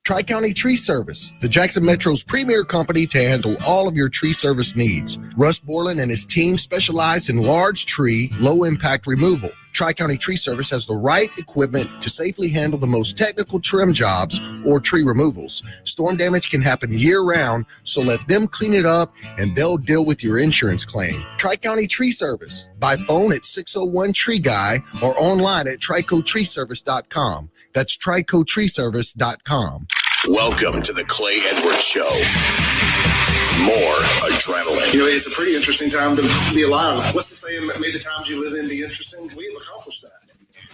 Tri-County Tree Service, the Jackson Metro's premier company to handle all of your tree service needs. Russ Borland and his team specialize in large tree, low-impact removal. Tri-County Tree Service has the right equipment to safely handle the most technical trim jobs or tree removals. Storm damage can happen year-round, so let them clean it up and they'll deal with your insurance claim. Tri-County Tree Service, by phone at 601-TREE-GUY or online at tricotreeservice.com. That's tricotreeservice.com. Welcome to the Clay Edwards Show. More adrenaline. You know, it's a pretty interesting time to be alive. What's the saying? May the times you live in be interesting. We have accomplished that.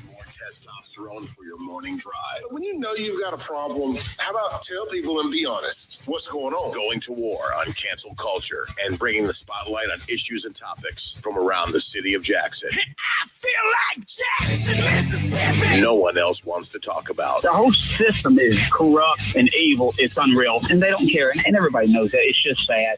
More Tesla testosterone for your morning drive. When you know you've got a problem, how about tell people and be honest? What's going on? Going to war on cancel culture and bringing the spotlight on issues and topics from around the city of Jackson. I feel like Jackson, Mississippi. No one else wants to talk about. The whole system is corrupt and evil. It's unreal, and they don't care, and everybody knows that. It's just sad.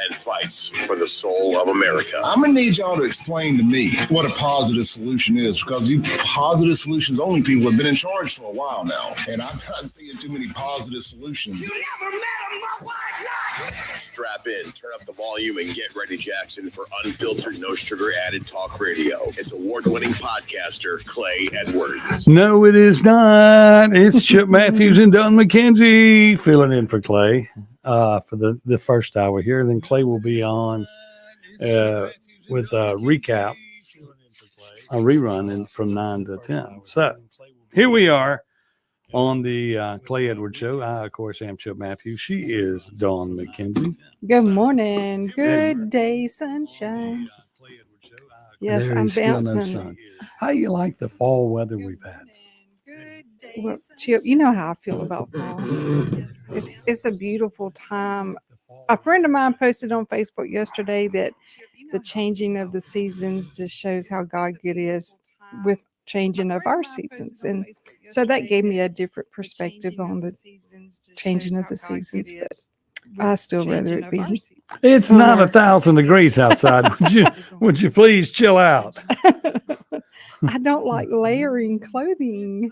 And fights for the soul of America. I'm going to need y'all to explain to me what a positive solution is, because you positive solutions only people have been in charge for a while now, and I'm not seeing too many positive solutions. You never met a motherfucker. Strap in, turn up the volume, and get ready, Jackson, for unfiltered, no sugar added talk radio. It's award-winning podcaster Clay Edwards. No, it is not. It's Chip Matthews and Don McKenzie filling in for Clay for the first hour here. Then Clay will be on with a recap, a rerun from 9 to 10. So here we are on the Clay Edwards Show. I, of course, am Chip Matthews. She is Dawn McKenzie. Good morning. Good day, sunshine. Yes, There I'm is still no bouncing. sun. How you like the fall weather we've had? Well, Chip, you know how I feel about fall. It's a beautiful time. A friend of mine posted on Facebook yesterday that the changing of the seasons just shows how God good is with changing of our seasons. And so that gave me a different perspective on the changing of the seasons. But I still rather it be. It's not 1,000 degrees outside. Would you please chill out? I don't like layering clothing.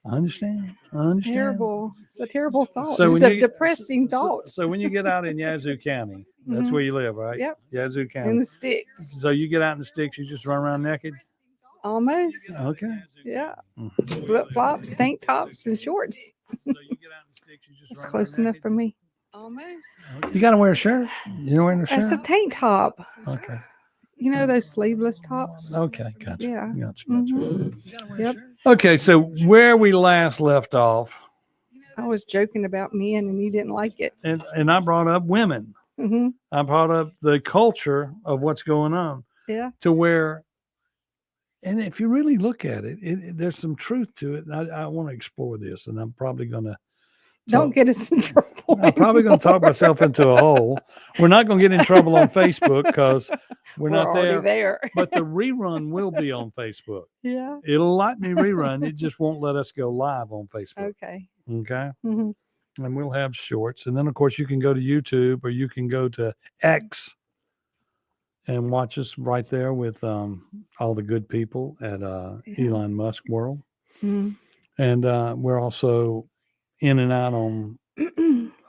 I understand. It's terrible. It's a terrible thought. So It's when a you- depressing thought. So when you get out in Yazoo County, that's Mhm. where you live, right? Yep. Yazoo County. In the sticks. So you get out in the sticks, you just run around naked? Almost. Okay. Yeah. Flip flops, tank tops, and shorts. That's close enough for me. You got to wear a shirt? You're wearing a shirt? That's a tank top. Okay. You know those sleeveless tops? Okay. Gotcha. Yeah. Gotcha. Mhm. Yep. Okay. So where we last left off, I was joking about men and you didn't like it. and I brought up women. Hmm. I brought up the culture of what's going on Yeah. to where, and if you really look at it, there's some truth to it. And I want to explore this, and I'm probably going to. Don't get us in trouble. I'm probably going to talk myself into a hole. We're not going to get in trouble on Facebook because we're not already there. But the rerun will be on Facebook. Yeah. It'll let me rerun. It just won't let us go live on Facebook. Okay. Okay. Hmm. And we'll have shorts. And then, of course, you can go to YouTube or you can go to X and watch us right there with all the good people at Elon Musk World. Mhm. And we're also in and out on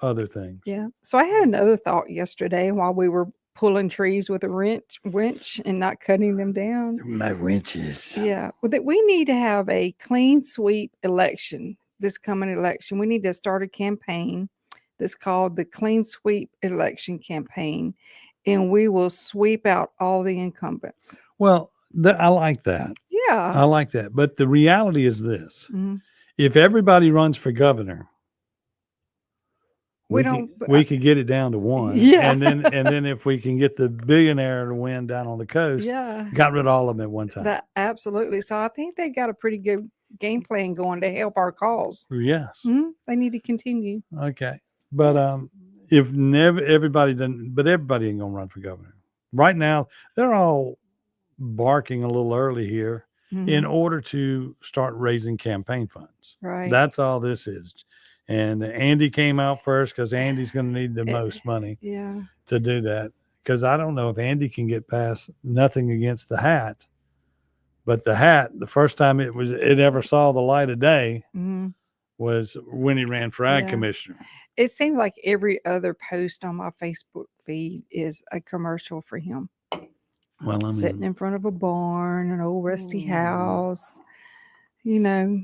other things. Yeah. So I had another thought yesterday while we were pulling trees with a winch and not cutting them down. My wrenches. Yeah. Well, that we need to have a clean sweep election, this coming election. We need to start a campaign that's called the Clean Sweep Election Campaign, and we will sweep out all the incumbents. Well, I like that. Yeah. I like that. But the reality is this. Mhm. If everybody runs for governor, We can- don't- we could get it down to one. Yeah. And then if we can get the billionaire to win down on the coast, Yeah. got rid of all of them at one time. That absolutely. So I think they got a pretty good game plan going to help our cause. Yes. They need to continue. Okay. But if never everybody doesn't, but everybody ain't gonna run for governor. Right now, they're all barking a little early here in Mhm. order to start raising campaign funds. Right. That's all this is. And Andy came out first because Andy's going to need the most money Yeah. to do that. Because I don't know if Andy can get past nothing against the hat, but the hat, the first time it ever saw the light of day Mhm. was when he ran for ag Yeah. commissioner. It seems like every other post on my Facebook feed is a commercial for him. Well, I Sitting mean, in front of a barn, an old rusty house. You know,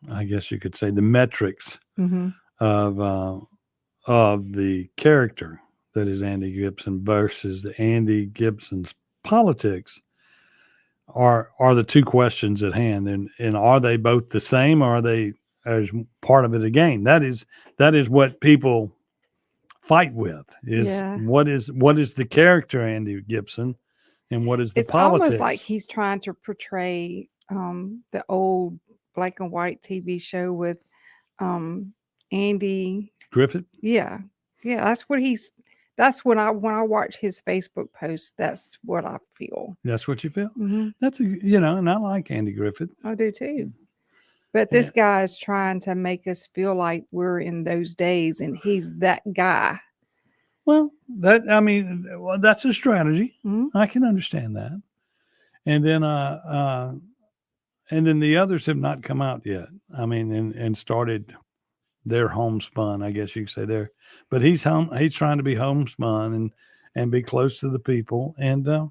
I guess you could say the metrics Mhm. of the character that is Andy Gibson versus the Andy Gibson's politics are the two questions at hand. And are they both the same, or are they as part of it a game? That is what people fight with is Yeah. what is the character Andy Gibson, and what is the It's politics. almost like he's trying to portray the old black and white TV show with Andy Griffith. Yeah. That's what when I watch his Facebook post, that's what I feel. That's what you feel. Mhm. That's and I like Andy Griffith. I do too. But this guy is trying to make us feel like we're in those days, and he's that guy. Well, that's a strategy. I can understand that. And then the others have not come out yet. I mean, and started their homespun, I guess you could say there. But he's trying to be homespun and be close to the people. And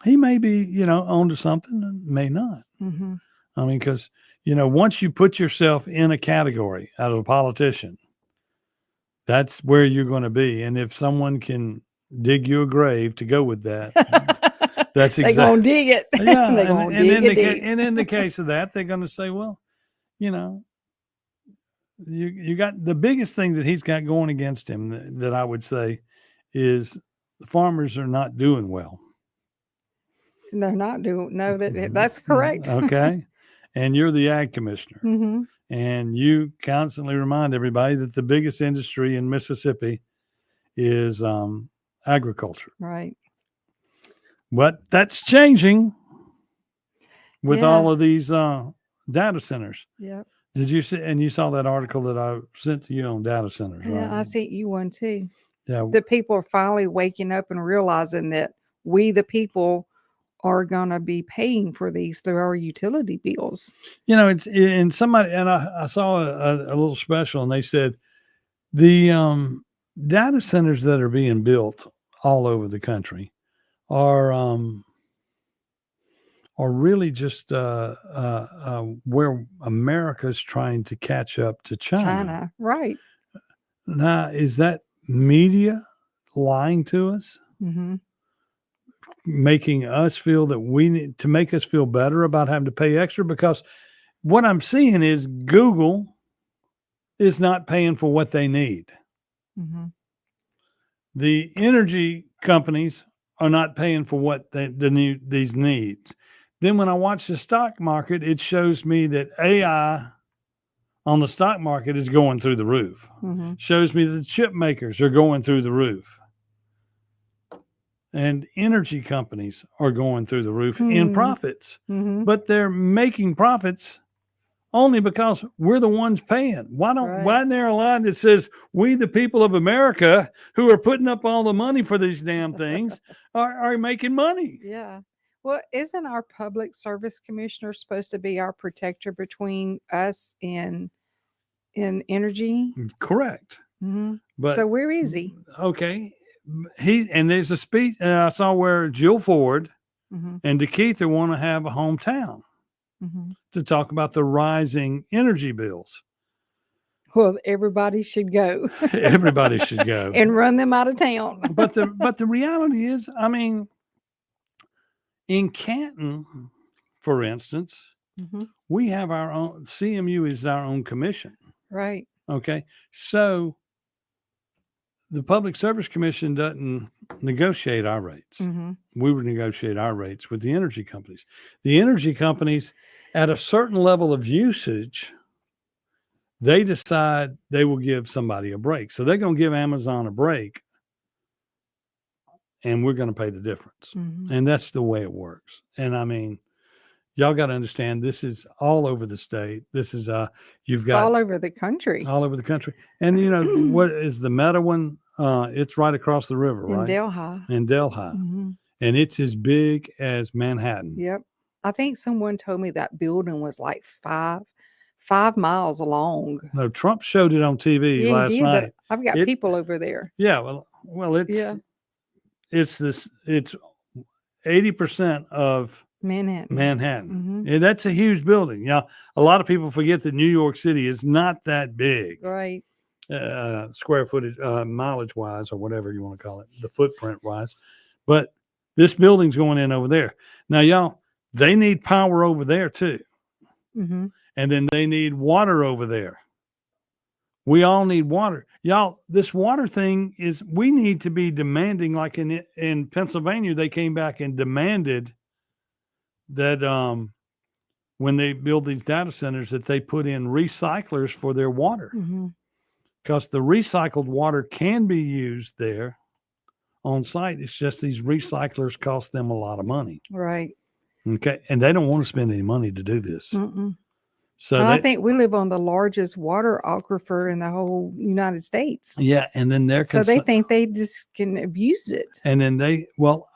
he may be, onto something and may not. Mm-hmm. I mean, because, once you put yourself in a category out of a politician, that's where you're going to be. And if someone can dig you a grave to go with that, that's They're exactly. going to dig it. Yeah. They're going to dig it deep. And in the case of that, they're going to say, well, you got the biggest thing that he's got going against him that I would say is the farmers are not doing well. They're not doing. No, that's correct. Okay. And you're the ag commissioner. Mm-hmm. And you constantly remind everybody that the biggest industry in Mississippi is agriculture. Right. But that's changing with all of these data centers. Yep. Did you see? And you saw that article that I sent to you on data centers, right? Yeah, I sent you one too. Yeah. The people are finally waking up and realizing that we, the people, are going to be paying for these through our utility bills. It's and somebody, and I saw a little special, and they said the data centers that are being built all over the country are really just where America's trying to catch up to China. Right. Now, is that media lying to us? Mm-hmm. Making us feel that we need to make us feel better about having to pay extra? Because what I'm seeing is Google is not paying for what they need. Mm-hmm. The energy companies are not paying for what these needs. Then when I watch the stock market, it shows me that AI on the stock market is going through the roof. Mm-hmm. Shows me that the chip makers are going through the roof. And energy companies are going through the roof in profits. Mm-hmm. But they're making profits only because we're the ones paying. Why isn't there a line that says we, the people of America, who are putting up all the money for these damn things, are making money? Yeah. Well, isn't our public service commissioner supposed to be our protector between us and energy? Correct. Mm-hmm. But so we're easy. Okay. There's a speech I saw where Jill Ford and DeKeither want to have a hometown to talk about the rising energy bills. Well, everybody should go. Everybody should go and run them out of town. But the reality is, I mean, in Canton, for instance, we have our own CMU is our own commission. Right. Okay. So the Public Service Commission doesn't negotiate our rates. Mm-hmm. We would negotiate our rates with the energy companies. The energy companies, at a certain level of usage, they decide they will give somebody a break. So they're going to give Amazon a break, and we're going to pay the difference. Mm-hmm. And that's the way it works. And I mean, y'all got to understand, this is all over the state. This is it's all over the country. All over the country. And what is the Meta one? It's right across the river, right? In Delhi. Mm-hmm. And it's as big as Manhattan. Yep. I think someone told me that building was like 5 miles long. No, Trump showed it on TV last night. I've got people over there. Yeah, well, it's 80% of Manhattan. Mm-hmm. And that's a huge building. Yeah, a lot of people forget that New York City is not that big. Right. Square footage, mileage wise, or whatever you want to call it, the footprint wise. But this building's going in over there. Now, y'all, they need power over there too. Mm-hmm. And then they need water over there. We all need water. Y'all, this water thing is, we need to be demanding, like in Pennsylvania, they came back and demanded that when they build these data centers, that they put in recyclers for their water. Because the recycled water can be used there on site. It's just these recyclers cost them a lot of money. Right. Okay. And they don't want to spend any money to do this. So I think we live on the largest water aquifer in the whole United States. Yeah. And then So they think they just can abuse it. And then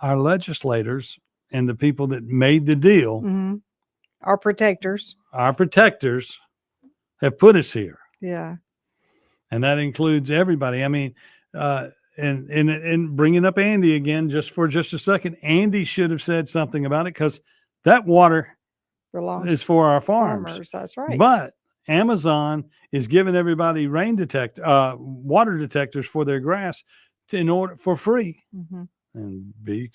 our legislators and the people that made the deal, Our protectors. our protectors, have put us here. Yeah. And that includes everybody. I mean, and bringing up Andy again, just a second, Andy should have said something about it, because that water Belongs is for our farms. That's right. But Amazon is giving everybody water detectors for their grass for free. And be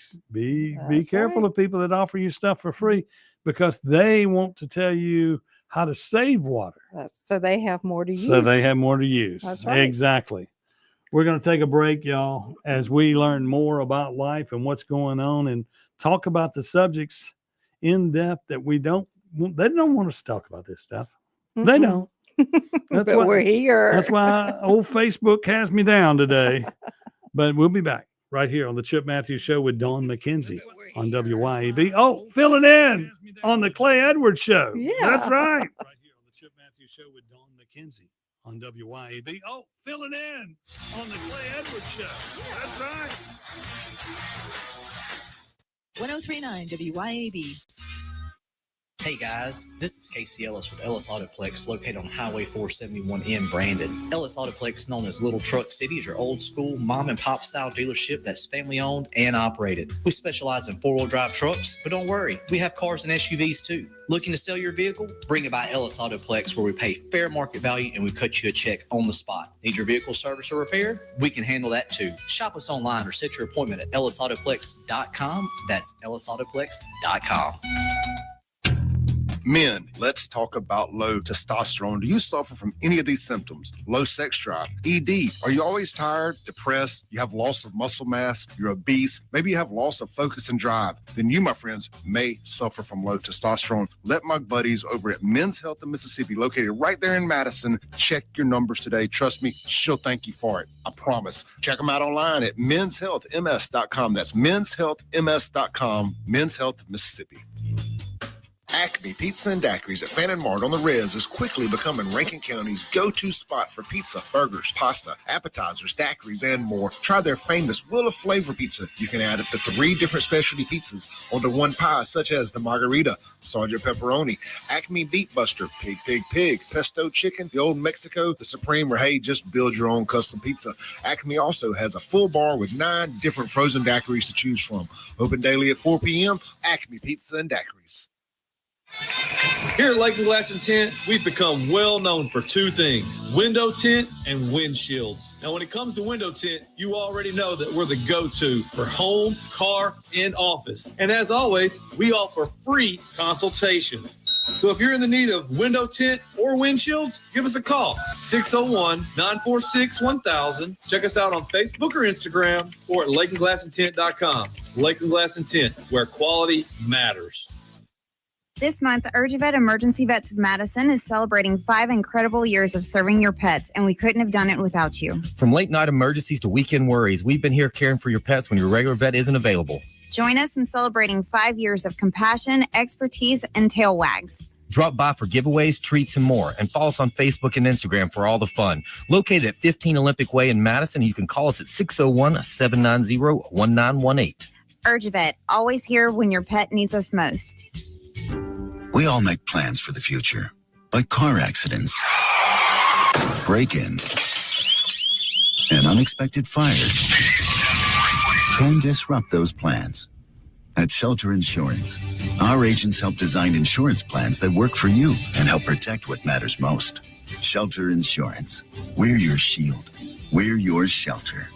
careful of people that offer you stuff for free, because they want to tell you how to save water. So they have more to use. That's right. Exactly. We're going to take a break, y'all, as we learn more about life and what's going on, and talk about the subjects in depth that they don't want us to talk about this stuff. They don't. But we're here. That's why old Facebook has me down today. But we'll be back right here on the Chip Matthews Show with Dawn McKenzie on WYAB. Oh, filling in on the Clay Edwards Show. Yeah. That's right. Right here on the Chip Matthews Show with Dawn McKenzie on WYAB. Oh, filling in on the Clay Edwards Show. That's right. 1039 WYAB. Hey guys, this is Casey Ellis with Ellis Autoplex, located on Highway 471 in Brandon. Ellis Autoplex, known as Little Truck City, is your old school mom and pop style dealership that's family owned and operated. We specialize in 4-wheel drive trucks, but don't worry, we have cars and SUVs too. Looking to sell your vehicle? Bring it by Ellis Autoplex, where we pay fair market value and we cut you a check on the spot. Need your vehicle service or repaired? We can handle that too. Shop us online or set your appointment at ellisautoplex.com. That's ellisautoplex.com. Men, let's talk about low testosterone. Do you suffer from any of these symptoms? Low sex drive, ED. Are you always tired, depressed? You have loss of muscle mass? You're obese? Maybe you have loss of focus and drive? Then you, my friends, may suffer from low testosterone. Let my buddies over at Men's Health in Mississippi, located right there in Madison, check your numbers today. Trust me, she'll thank you for it. I promise. Check them out online at menshealthms.com. That's menshealthms.com. Men's Health Mississippi. Acme Pizza and Daiquiris at Fannin Mart on the Res is quickly becoming Rankin County's go-to spot for pizza, burgers, pasta, appetizers, daiquiris, and more. Try their famous Wheel of Flavor pizza. You can add up to 3 different specialty pizzas onto one pie, such as the Margarita, Sergeant Pepperoni, Acme Beef Buster, Pig, Pesto Chicken, the Old Mexico, the Supreme, or hey, just build your own custom pizza. Acme also has a full bar with 9 different frozen daiquiris to choose from. Open daily at 4 p.m. Acme Pizza and Daiquiris. Here at Lakeland Glass and Tint, we've become well known for 2 things: window tint and windshields. Now, when it comes to window tint, you already know that we're the go-to for home, car, and office. And as always, we offer free consultations. So if you're in the need of window tint or windshields, give us a call, 601-946-1000. Check us out on Facebook or Instagram, or at LakelandGlassandTint.com. Lakeland Glass and Tint, where quality matters. This month, UrgeVet Emergency Vets of Madison is celebrating 5 incredible years of serving your pets, and we couldn't have done it without you. From late night emergencies to weekend worries, we've been here caring for your pets when your regular vet isn't available. Join us in celebrating 5 years of compassion, expertise, and tail wags. Drop by for giveaways, treats, and more, and follow us on Facebook and Instagram for all the fun. Located at 15 Olympic Way in Madison, you can call us at 601-790-1918. UrgeVet, always here when your pet needs us most. We all make plans for the future, like car accidents, break-ins, and unexpected fires can disrupt those plans. At Shelter Insurance, our agents help design insurance plans that work for you and help protect what matters most. Shelter Insurance. We're your shield. We're your shelter.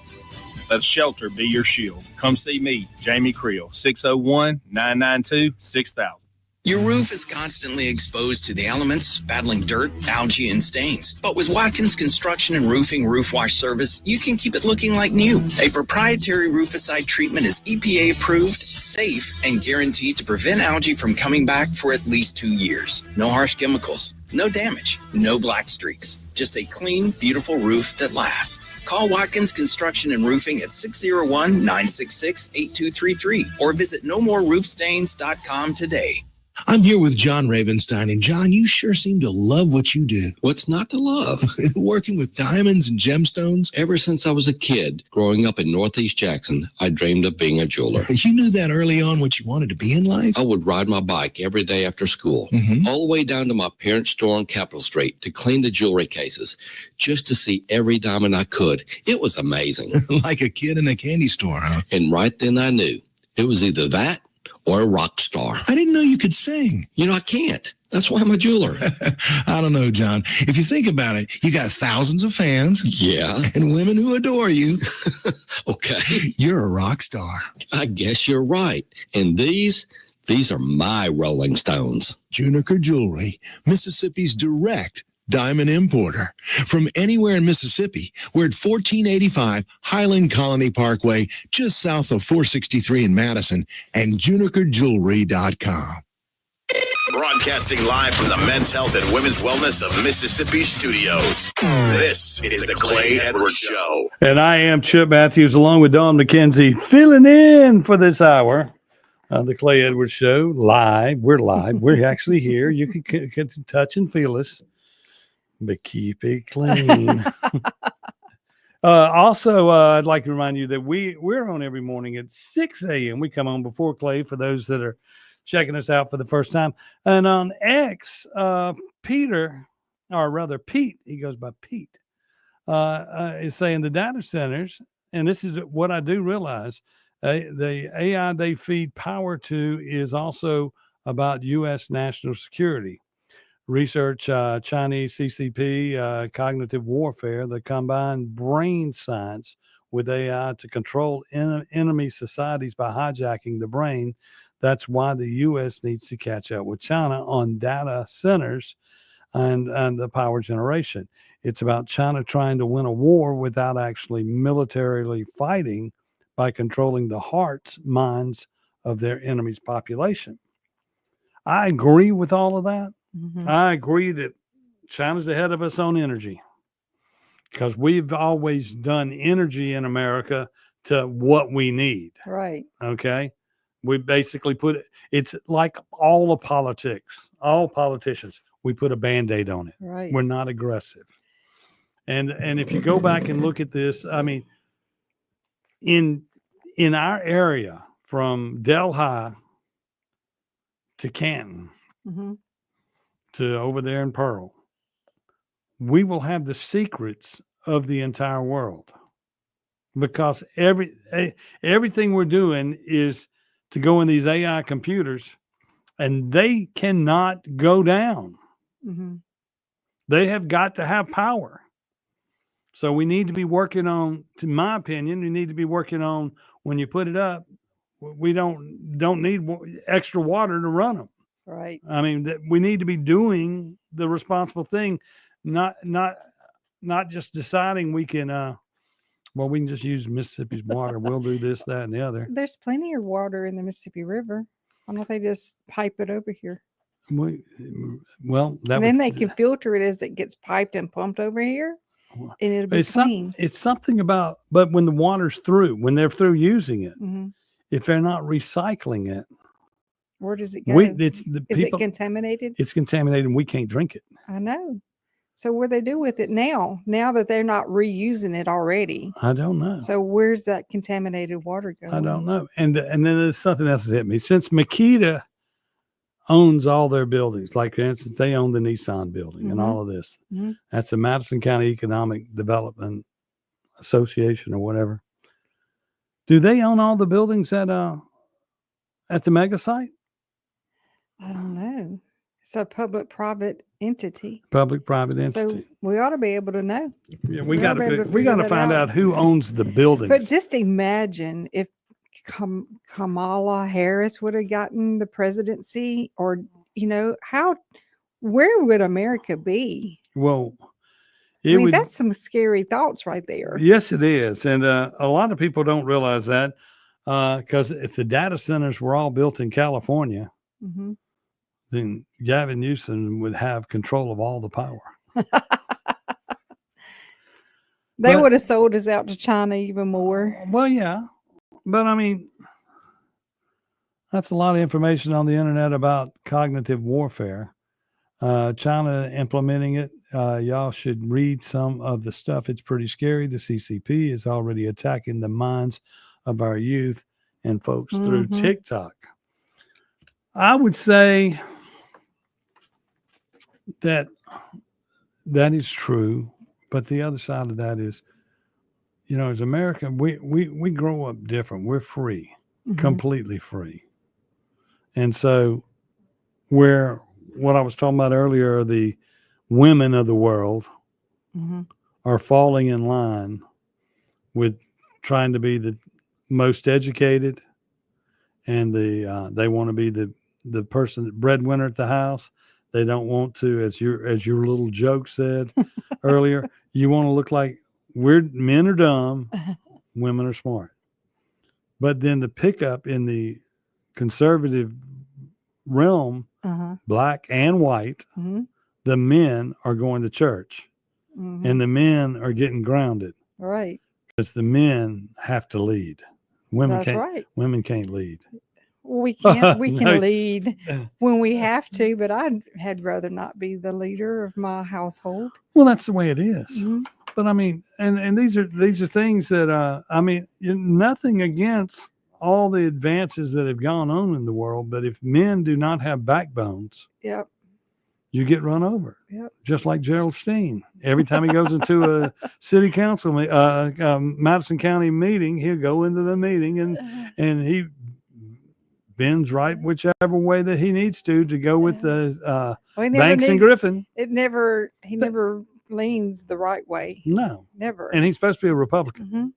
Let Shelter be your shield. Come see me, Jamie Creel, 601-992-6000. Your roof is constantly exposed to the elements, battling dirt, algae, and stains. But with Watkins Construction and Roofing Roof Wash Service, you can keep it looking like new. A proprietary rooficide treatment is EPA approved, safe, and guaranteed to prevent algae from coming back for at least 2 years. No harsh chemicals, no damage, no black streaks. Just a clean, beautiful roof that lasts. Call Watkins Construction and Roofing at 601-966-8233 or visit nomoreroofstains.com today. I'm here with John Ravenstein, and John, you sure seem to love what you do. What's not to love? Working with diamonds and gemstones? Ever since I was a kid, growing up in Northeast Jackson, I dreamed of being a jeweler. You knew that early on what you wanted to be in life? I would ride my bike every day after school, all the way down to my parents' store on Capitol Street to clean the jewelry cases, just to see every diamond I could. It was amazing. Like a kid in a candy store, huh? And right then I knew it was either that or a rock star. I didn't know you could sing. You know, I can't. That's why I'm a jeweler. I don't know, John. If you think about it, you got thousands of fans. Yeah. And women who adore you. Okay. You're a rock star. I guess you're right. And these are my Rolling Stones. Juniker Jewelry, Mississippi's direct diamond importer. From anywhere in Mississippi, we're at 1485 Highland Colony Parkway, just south of 463 in Madison, and junikerjewelry.com. Broadcasting live from the Men's Health and Women's Wellness of Mississippi studios. This is the Clay Edwards Show. And I am Chip Matthews along with Dawn McKenzie filling in for this hour. The Clay Edwards Show live. We're live. We're actually here. You can get to touch and feel us, but keep it clean. Also, I'd like to remind you that we're on every morning at 6 a.m. We come on before Clay for those that are checking us out for the first time. And on X, Peter, or rather Pete, he goes by Pete, is saying the data centers, and this is what I do realize, the AI they feed power to is also about U.S. national security. Research Chinese CCP, cognitive warfare, the combined brain science with AI to control enemy societies by hijacking the brain. That's why the U.S. needs to catch up with China on data centers and the power generation. It's about China trying to win a war without actually militarily fighting by controlling the hearts, minds of their enemy's population. I agree with all of that. Mm-hmm. I agree that China's ahead of us on energy because we've always done energy in America to what we need. Right. Okay. We basically it's like all of politics, all politicians, we put a Band-Aid on it. Right. We're not aggressive. And if you go back and look at this, I mean, in our area from Delhi to Canton, mm-hmm. to over there in Pearl, we will have the secrets of the entire world because everything we're doing is to go in these AI computers and they cannot go down. Mm-hmm. They have got to have power. So we need to be working on, to my opinion, we need to be working on when you put it up, we don't need extra water to run them. Right. I mean, we need to be doing the responsible thing, not just deciding we can, we can just use Mississippi's water. We'll do this, that, and the other. There's plenty of water in the Mississippi River. Why don't they just pipe it over here? Well, and then they can filter it as it gets piped and pumped over here, and it'll be clean. It's something about, but when the water's through, when they're through using it, mm-hmm. if they're not recycling it, where does it go? Is it contaminated? It's contaminated and we can't drink it. I know. So what do they do with it now that they're not reusing it already? I don't know. So where's that contaminated water going? I don't know. And then there's something else that hit me. Since Makita owns all their buildings, like for instance, they own the Nissan building mm-hmm. and all of this. Mm-hmm. That's the Madison County Economic Development Association or whatever. Do they own all the buildings at the mega site? I don't know. It's a public-private entity. Public-private entity. So we ought to be able to know. Yeah, we got to find out who owns the building. But just imagine if Kamala Harris would have gotten the presidency, or where would America be? Well, that's some scary thoughts right there. Yes, it is. And a lot of people don't realize that because if the data centers were all built in California, Mm-hmm. then Gavin Newsom would have control of all the power. They would have sold us out to China even more. Well, yeah. But I mean, that's a lot of information on the internet about cognitive warfare. China implementing it. Y'all should read some of the stuff. It's pretty scary. The CCP is already attacking the minds of our youth and folks through TikTok. I would say that is true, but the other side of that is, as America, we grow up different. We're free, completely free. And so what I was talking about earlier, the women of the world are falling in line with trying to be the most educated, and they want to be the person, breadwinner at the house. They don't want to, as your little joke said earlier, you want to look like men are dumb, women are smart. But then the pickup in the conservative realm, black and white, the men are going to church, and the men are getting grounded. Right. Because the men have to lead. Women can't lead. We can't. We can lead when we have to, but I'd rather not be the leader of my household. Well, that's the way it is. But I mean, and these are things that nothing against all the advances that have gone on in the world, but if men do not have backbones, you get run over. Just like Gerald Steen. Every time he goes into a city council, Madison County meeting, he'll go into the meeting and he bends right whichever way that he needs to go with the Banks and Griffin. He never leans the right way. No, never. And he's supposed to be a Republican.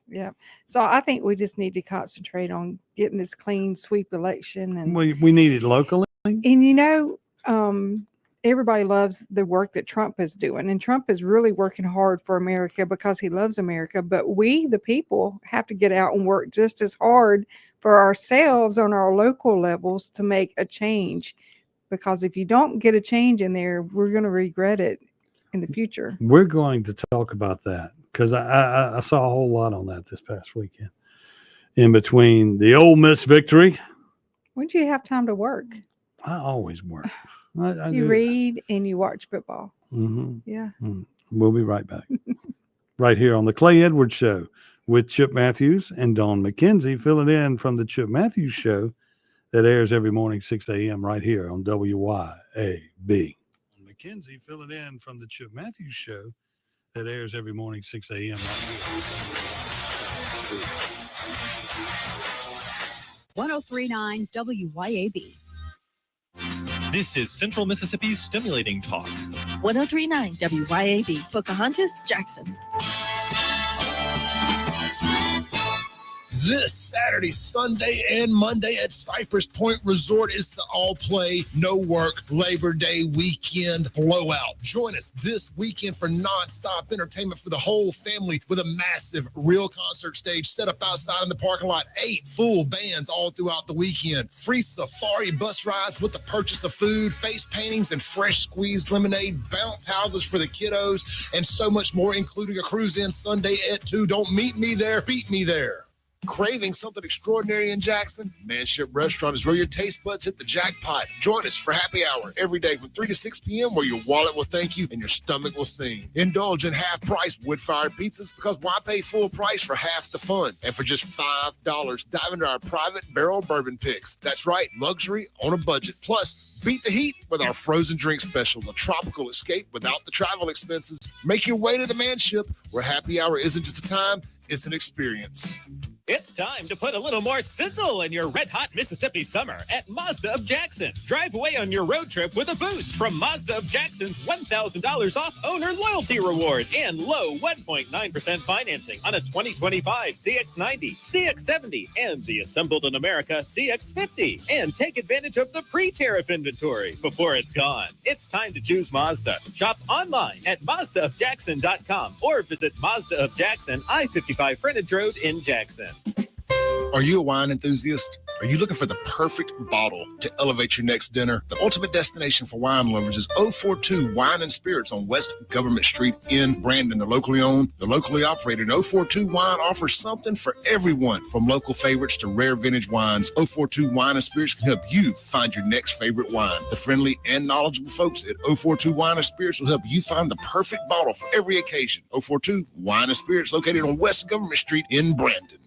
Yeah. So I think we just need to concentrate on getting this clean sweep election, and we need it locally. And everybody loves the work that Trump is doing, and Trump is really working hard for America because he loves America. But we, the people, have to get out and work just as hard for ourselves on our local levels to make a change. Because if you don't get a change in there, we're going to regret it in the future. We're going to talk about that because I saw a whole lot on that this past weekend. In between the Ole Miss victory. When do you have time to work? I always work. You read and you watch football. Yeah. We'll be right back. Right here on the Clay Edwards Show with Chip Matthews and Dawn McKenzie, filling in from the Chip Matthews Show that airs every morning, 6 a.m. right here on WYAB. McKenzie filling in from the Chip Matthews Show that airs every morning, 6 a.m. right here. 1039 WYAB. This is Central Mississippi's Stimulating Talk. 1039 WYAB. Pocahontas, Jackson. This Saturday, Sunday, and Monday at Cypress Point Resort is the all-play, no-work Labor Day weekend blowout. Join us this weekend for nonstop entertainment for the whole family with a massive real concert stage set up outside in the parking lot. 8 full bands all throughout the weekend. Free safari bus rides with the purchase of food, face paintings, and fresh squeezed lemonade, bounce houses for the kiddos, and so much more, including a cruise-in Sunday at 2. Don't meet me there, beat me there. Craving something extraordinary in Jackson? Manship Restaurant is where your taste buds hit the jackpot. Join us for happy hour every day from 3 to 6 p.m. where your wallet will thank you and your stomach will sing. Indulge in half-price wood-fired pizzas because why pay full price for half the fun? And for just $5, dive into our private barrel bourbon picks. That's right, luxury on a budget. Plus, beat the heat with our frozen drink specials, a tropical escape without the travel expenses. Make your way to the Manship where happy hour isn't just a time, it's an experience. It's time to put a little more sizzle in your red-hot Mississippi summer at Mazda of Jackson. Drive away on your road trip with a boost from Mazda of Jackson's $1,000 off owner loyalty reward and low 1.9% financing on a 2025 CX-90, CX-70, and the Assembled in America CX-50. And take advantage of the pre-tariff inventory before it's gone. It's time to choose Mazda. Shop online at MazdaofJackson.com or visit Mazda of Jackson, I-55 Frontage Road in Jackson. Are you a wine enthusiast? Are you looking for the perfect bottle to elevate your next dinner? The ultimate destination for wine lovers is 042 Wine and Spirits on West Government Street in Brandon. They're locally owned, they're locally operated. 042 Wine offers something for everyone, from local favorites to rare vintage wines. 042 Wine and Spirits can help you find your next favorite wine. The friendly and knowledgeable folks at 042 Wine and Spirits will help you find the perfect bottle for every occasion. 042 Wine and Spirits, located on West Government Street in Brandon.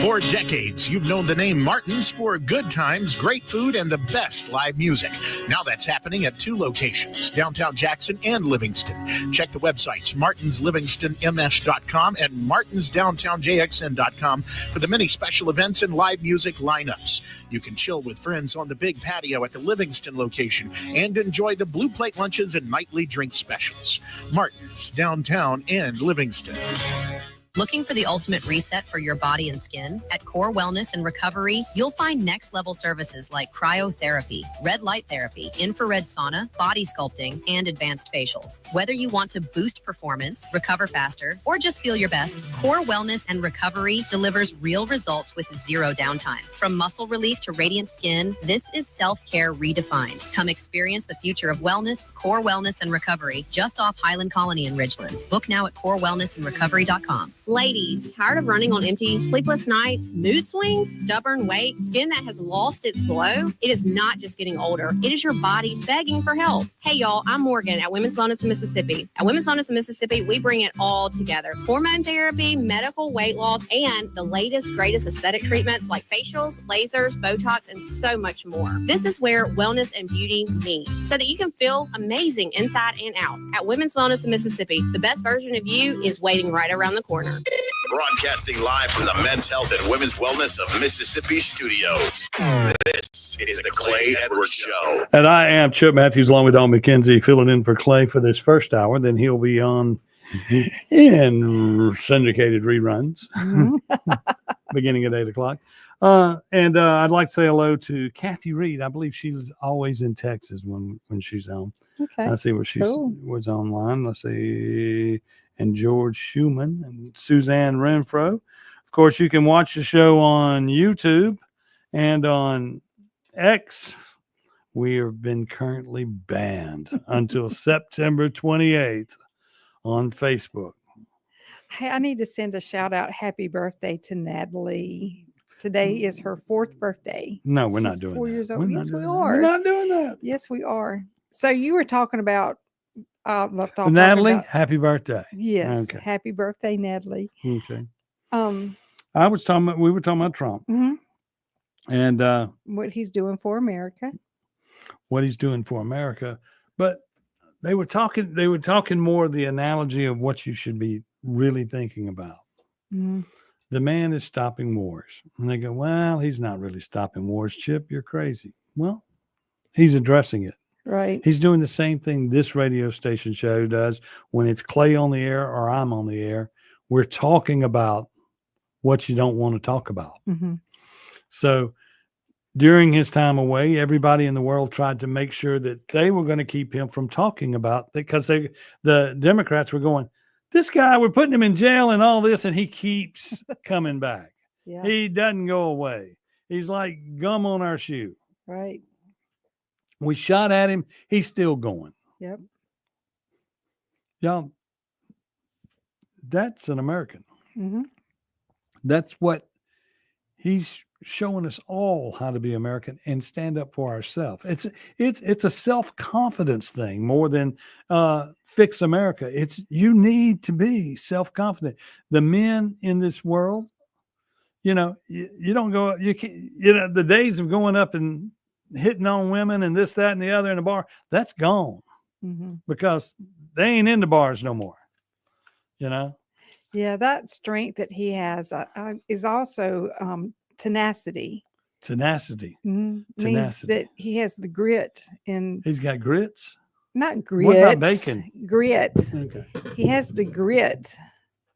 For decades, you've known the name Martin's for good times, great food, and the best live music. Now that's happening at 2 locations, downtown Jackson and Livingston. Check the websites, martinslivingstonms.com and martinsdowntownjxn.com for the many special events and live music lineups. You can chill with friends on the big patio at the Livingston location and enjoy the Blue Plate lunches and nightly drink specials. Martin's, downtown and Livingston. Looking for the ultimate reset for your body and skin? At Core Wellness and Recovery, you'll find next-level services like cryotherapy, red light therapy, infrared sauna, body sculpting, and advanced facials. Whether you want to boost performance, recover faster, or just feel your best, Core Wellness and Recovery delivers real results with zero downtime. From muscle relief to radiant skin, this is self-care redefined. Come experience the future of wellness, Core Wellness and Recovery, just off Highland Colony in Ridgeland. Book now at corewellnessandrecovery.com. Ladies, tired of running on empty, sleepless nights, mood swings, stubborn weight, skin that has lost its glow? It is not just getting older. It is your body begging for help. Hey, y'all, I'm Morgan at Women's Wellness in Mississippi. At Women's Wellness in Mississippi, we bring it all together. Hormone therapy, medical weight loss, and the latest, greatest aesthetic treatments like facials, lasers, Botox, and so much more. This is where wellness and beauty meet so that you can feel amazing inside and out. At Women's Wellness in Mississippi, the best version of you is waiting right around the corner. Broadcasting live from the Men's Health and Women's Wellness of Mississippi studios. This is the Clay Edwards Show. And I am Chip Matthews along with Don McKenzie, filling in for Clay for this first hour. Then he'll be on in syndicated reruns beginning at 8 o'clock. And I'd like to say hello to Kathy Reed. I believe she's always in Texas when she's on. Okay. I see where she was online. Let's see. And George Schumann and Suzanne Renfro. Of course, you can watch the show on YouTube and on X. We have been currently banned until September 28th on Facebook. Hey, I need to send a shout out. Happy birthday to Natalie. Today is her 4th birthday. No, we're not She's doing 4 that. years old. We're not Yes, we doing that. are. We're not doing that. Yes, we are. So you were talking about Natalie, happy birthday. Yes. Okay. Happy birthday, Natalie. Okay. Um, we were talking about Trump and what he's doing for America. What he's doing for America. But they were talking more the analogy of what you should be really thinking about. The man is stopping wars. And they go, well, he's not really stopping wars, Chip. You're crazy. Well, he's addressing it. Right. He's doing the same thing this radio station show does when it's Clay on the air or I'm on the air. We're talking about what you don't want to talk about. So during his time away, everybody in the world tried to make sure that they were going to keep him from talking about it because the Democrats were going, this guy, we're putting him in jail and all this, and he keeps coming back. Yeah. He doesn't go away. He's like gum on our shoe. Right. We shot at him. He's still going. Yep. Y'all, that's an American. Mm-hmm. That's what he's showing us all how to be American and stand up for ourselves. It's a self-confidence thing more than fix America. It's you need to be self-confident. The men in this world, you don't go, you can't, the days of going up and hitting on women and this, that, and the other in a bar, that's gone because they ain't in the bars no more, Yeah, that strength that he has is also tenacity. Tenacity. Means Tenacity. that he has the grit and He's got grits. not grit. What about bacon? Grit. Okay. He has the grit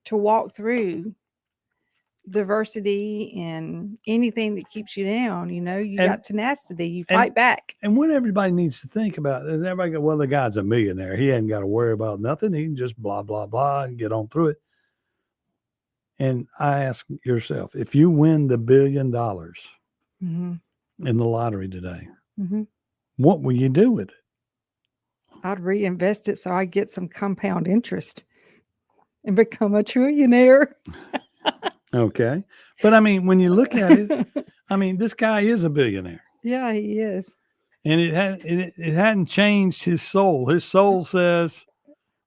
to walk through diversity and anything that keeps you down. You know, you And- got tenacity. You and- fight back. And what everybody needs to think about is everybody go, well, the guy's a millionaire. He ain't got to worry about nothing. He can just blah, blah, blah and get on through it. And I ask yourself, if you win the $1 billion hmm in the lottery today, hmm what will you do with it? I'd reinvest it so I get some compound interest and become a trillionaire. Okay. But I mean, when you look at it, I mean, this guy is a billionaire. Yeah, he is. And it hadn't changed his soul. His soul says,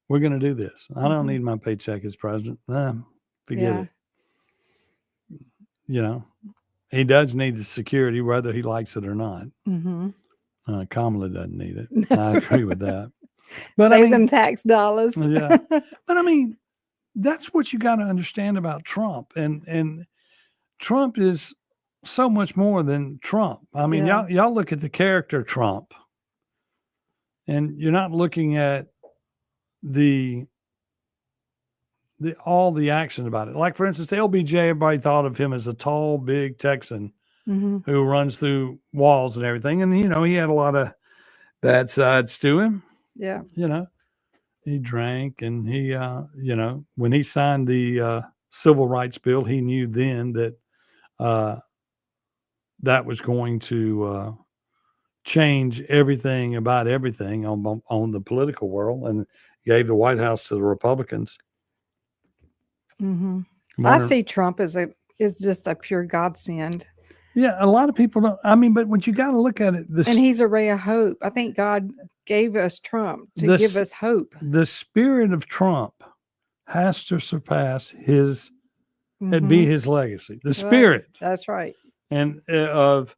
we're going to do this. I don't need my paycheck as president. Forget Yeah. it. You know, he does need the security, whether he likes it or not. Mm-hmm. Kamala doesn't need it. I agree with that. But Save I mean, them tax dollars. yeah. But I mean, that's what you got to understand about Trump. And Trump is so much more than Trump. I mean, Yeah. y'all look at the character Trump, and you're not looking at the all the action about it. Like, for instance, LBJ, everybody thought of him as a tall, big Texan hmm who runs through walls and everything. And, you know, he had a lot of bad sides to him. Yeah. You know, he drank and he, you know, when he signed the civil rights bill, he knew then that that was going to change everything about everything on the political world, and gave the White House to the Republicans. hmm I Wonder- see Trump as just a pure godsend. Yeah, a lot of people don't. I mean, but when you got to look at it, And he's a ray of hope. I think God gave us Trump to The give s- us hope. the spirit of Trump has to surpass his, it'd be his legacy. The Right. spirit That's right. and of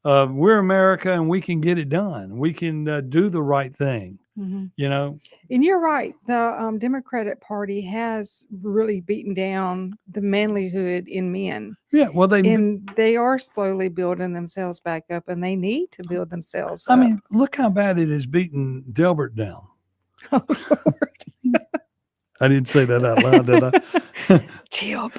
we're America and we can get it done. We can do the right thing. hmm You know, And you're right. The Democratic Party has really beaten down the manlyhood in men. yeah. Well, And they are slowly building themselves back up, and they need to build themselves I up. mean, look how bad it has beaten Delbert down. Oh, I didn't say that out loud, did I? Chip.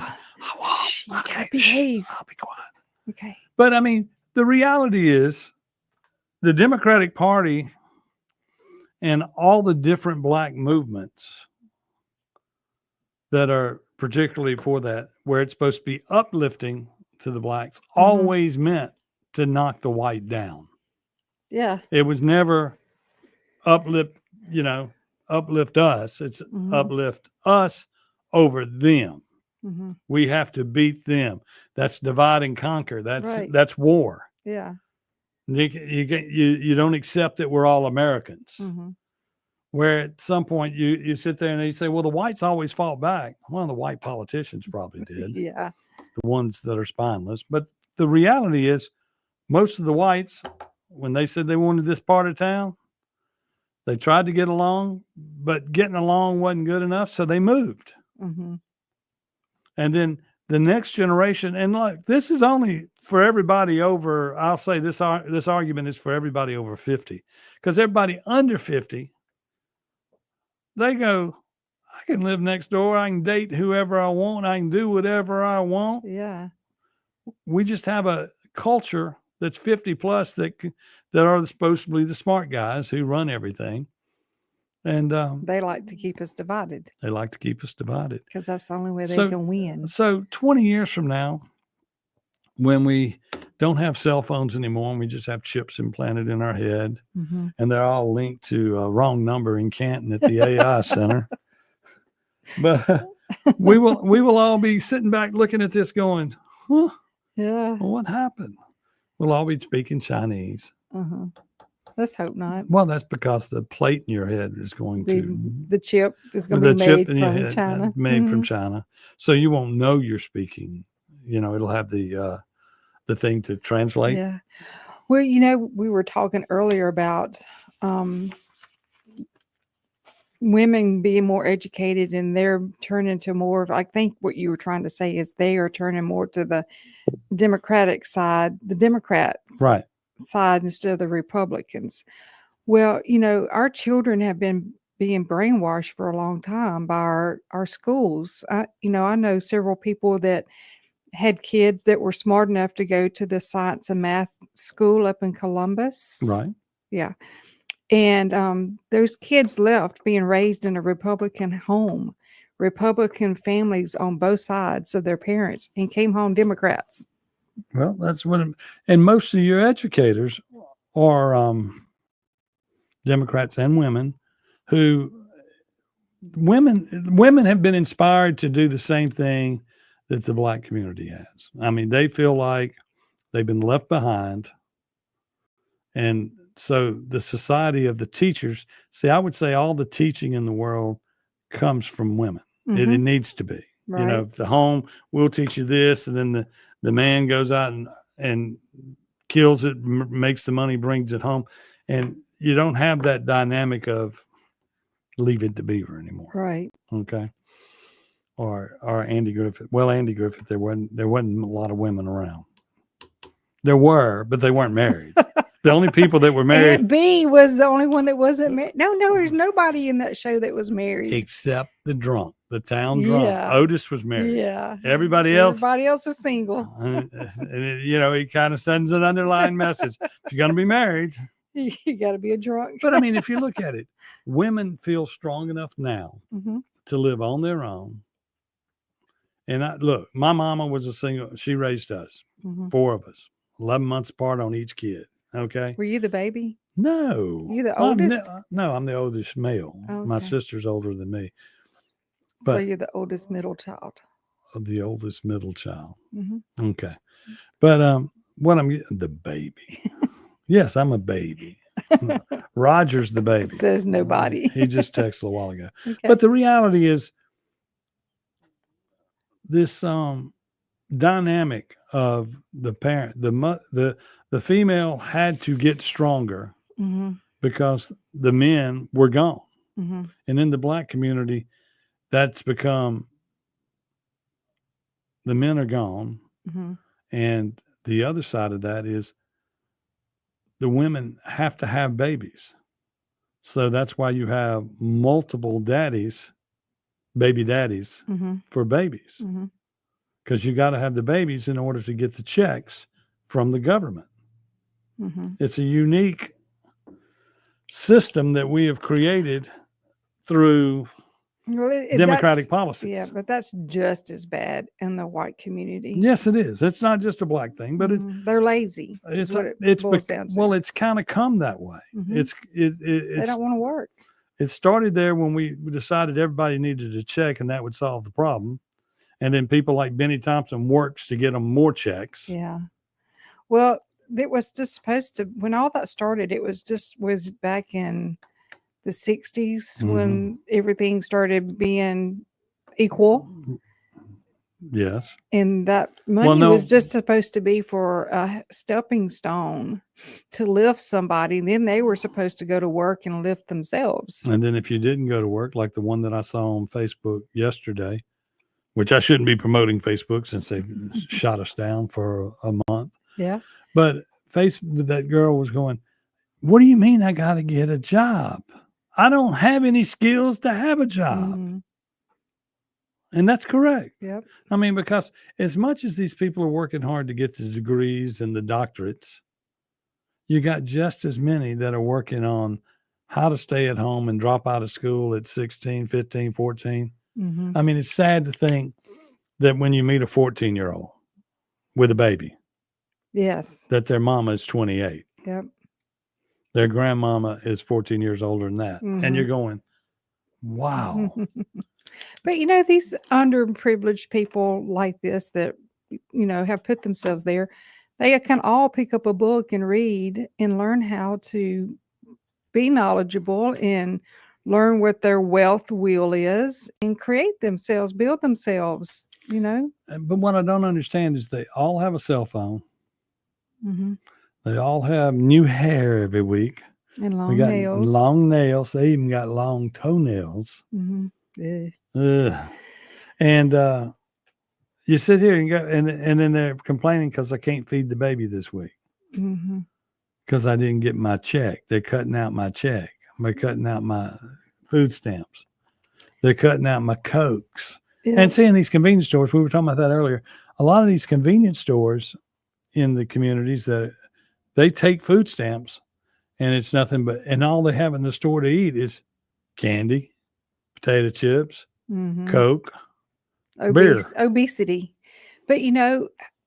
Shh, you gotta behave. I'll be quiet. Okay. But I mean, the reality is the Democratic Party and all the different black movements that are particularly for that, where it's supposed to be uplifting to the blacks, always meant to knock the white down. Yeah. It was never uplift, uplift us. It's Mhm. uplift us over them. hmm We have to beat them. That's divide and conquer. Right. That's war. Yeah. You don't accept that we're all Americans. hmm Where at some point you sit there and you say, well, the whites always fought back. Well, the white politicians probably did, Yeah. the ones that are spineless. But the reality is, most of the whites, when they said they wanted this part of town, they tried to get along, but getting along wasn't good enough, so they moved. hmm And then the next generation, and look, this is only for everybody over, I'll say this argument is for everybody over 50, because everybody under 50, they go, I can live next door. I can date whoever I want. I can do whatever I want. Yeah. We just have a culture that's 50 plus that are supposed to be the smart guys who run everything. And They like to keep us divided they like to keep us divided. because that's the only way they So- can win. So 20 years from now, when we don't have cell phones anymore and we just have chips implanted in our head, hmm and they're all linked to a wrong number in Canton at the AI Center. But we will all be sitting back looking at this going, huh, Yeah. well, what happened? We'll all be speaking Chinese. Uh-huh. Let's hope not. Well, that's because the plate in your head is going to The chip is going to be made from China. made from Mhm. China. So you won't know you're speaking. It'll have the thing to translate. Yeah. Well, we were talking earlier about women being more educated and they're turning to more of, I think what you were trying to say is they are turning more to the Democratic side, the Democrats Right. side instead of the Republicans. Well, you know, our children have been being brainwashed for a long time by our schools. I know several people that had kids that were smart enough to go to the science and math school up in Columbus. Right. Yeah. And those kids left being raised in a Republican home, Republican families on both sides of their parents, and came home Democrats. Well, that's what, and most of your educators are Democrats and women women have been inspired to do the same thing that the black community has. I mean, they feel like they've been left behind. And so the society of the teachers, I would say all the teaching in the world comes from women. It needs to be. Right. You know, the home will teach you this, and then the man goes out and kills it, makes the money, brings it home. And you don't have that dynamic of Leave It to Beaver anymore. Right. Okay. Or Andy Griffith. Well, Andy Griffith, there wasn't a lot of women around. There were, but they weren't married. The only people that were married. Aunt B was the only one that wasn't married. No, there's nobody in that show that was married. Except the drunk, the town drunk. Yeah. Otis was married. Yeah. Everybody else was single. He kind of sends an underlying message. If you're going to be married, You got to be a drunk. But I mean, if you look at it, women feel strong enough now to live on their own. And look, my mama was a single. She raised us, 4 of us, 11 months apart on each kid. Okay. Were you the baby? No. You the oldest? No, I'm the oldest male. Okay. My sister's older than me. So you're the oldest middle child. The oldest middle child. Mm-hmm. Okay. But the baby. Yes, I'm a baby. Roger's the baby. Says nobody. He just texted a while ago. Okay. But the reality is this dynamic of the parent, the female had to get stronger because the men were gone. Mm-hmm. And in the black community, that's become the men are gone. Mm-hmm. And the other side of that is the women have to have babies. So that's why you have multiple daddies, baby daddies for babies. Because you got to have the babies in order to get the checks from the government. It's a unique system that we have created through democratic policies. Yeah, but that's just as bad in the white community. Yes, it is. It's not just a black thing, but they're lazy. It's boils down to. Well, it's kind of come that way. They don't want to work. It started there when we decided everybody needed a check, and that would solve the problem. And then people like Benny Thompson works to get them more checks. Yeah. Well, it was just supposed to. When all that started, it was back in the 60s when everything started being equal. Yes. And that money was just supposed to be for a stepping stone to lift somebody. And then they were supposed to go to work and lift themselves. And then if you didn't go to work, like the one that I saw on Facebook yesterday, which I shouldn't be promoting Facebook since they shot us down for a month. Yeah. But that girl was going, what do you mean I got to get a job? I don't have any skills to have a job. And that's correct. Yep. I mean, because as much as these people are working hard to get the degrees and the doctorates, you got just as many that are working on how to stay at home and drop out of school at 16, 15, 14. I mean, it's sad to think that when you meet a 14-year-old with a baby, yes, that their mama is 28. Yep. Their grandmama is 14 years older than that. And you're going, wow. But, these underprivileged people like this that, have put themselves there, they can all pick up a book and read and learn how to be knowledgeable and learn what their wealth wheel is and create themselves, build themselves, But what I don't understand is they all have a cell phone. They all have new hair every week. And long We got nails. long nails. They even got long toenails. Mm-hmm. Yeah. Ugh. And you sit here and go, and then they're complaining because I can't feed the baby this week Mm-hmm. because I didn't get my check. They're cutting out my check. They're cutting out my food stamps. They're cutting out my Cokes. Yeah. And seeing these convenience stores, we were talking about that earlier. A lot of these convenience stores in the communities that they take food stamps, and it's nothing but, and all they have in the store to eat is candy, potato chips, Mm-hmm. Coke, beer. Obesity. But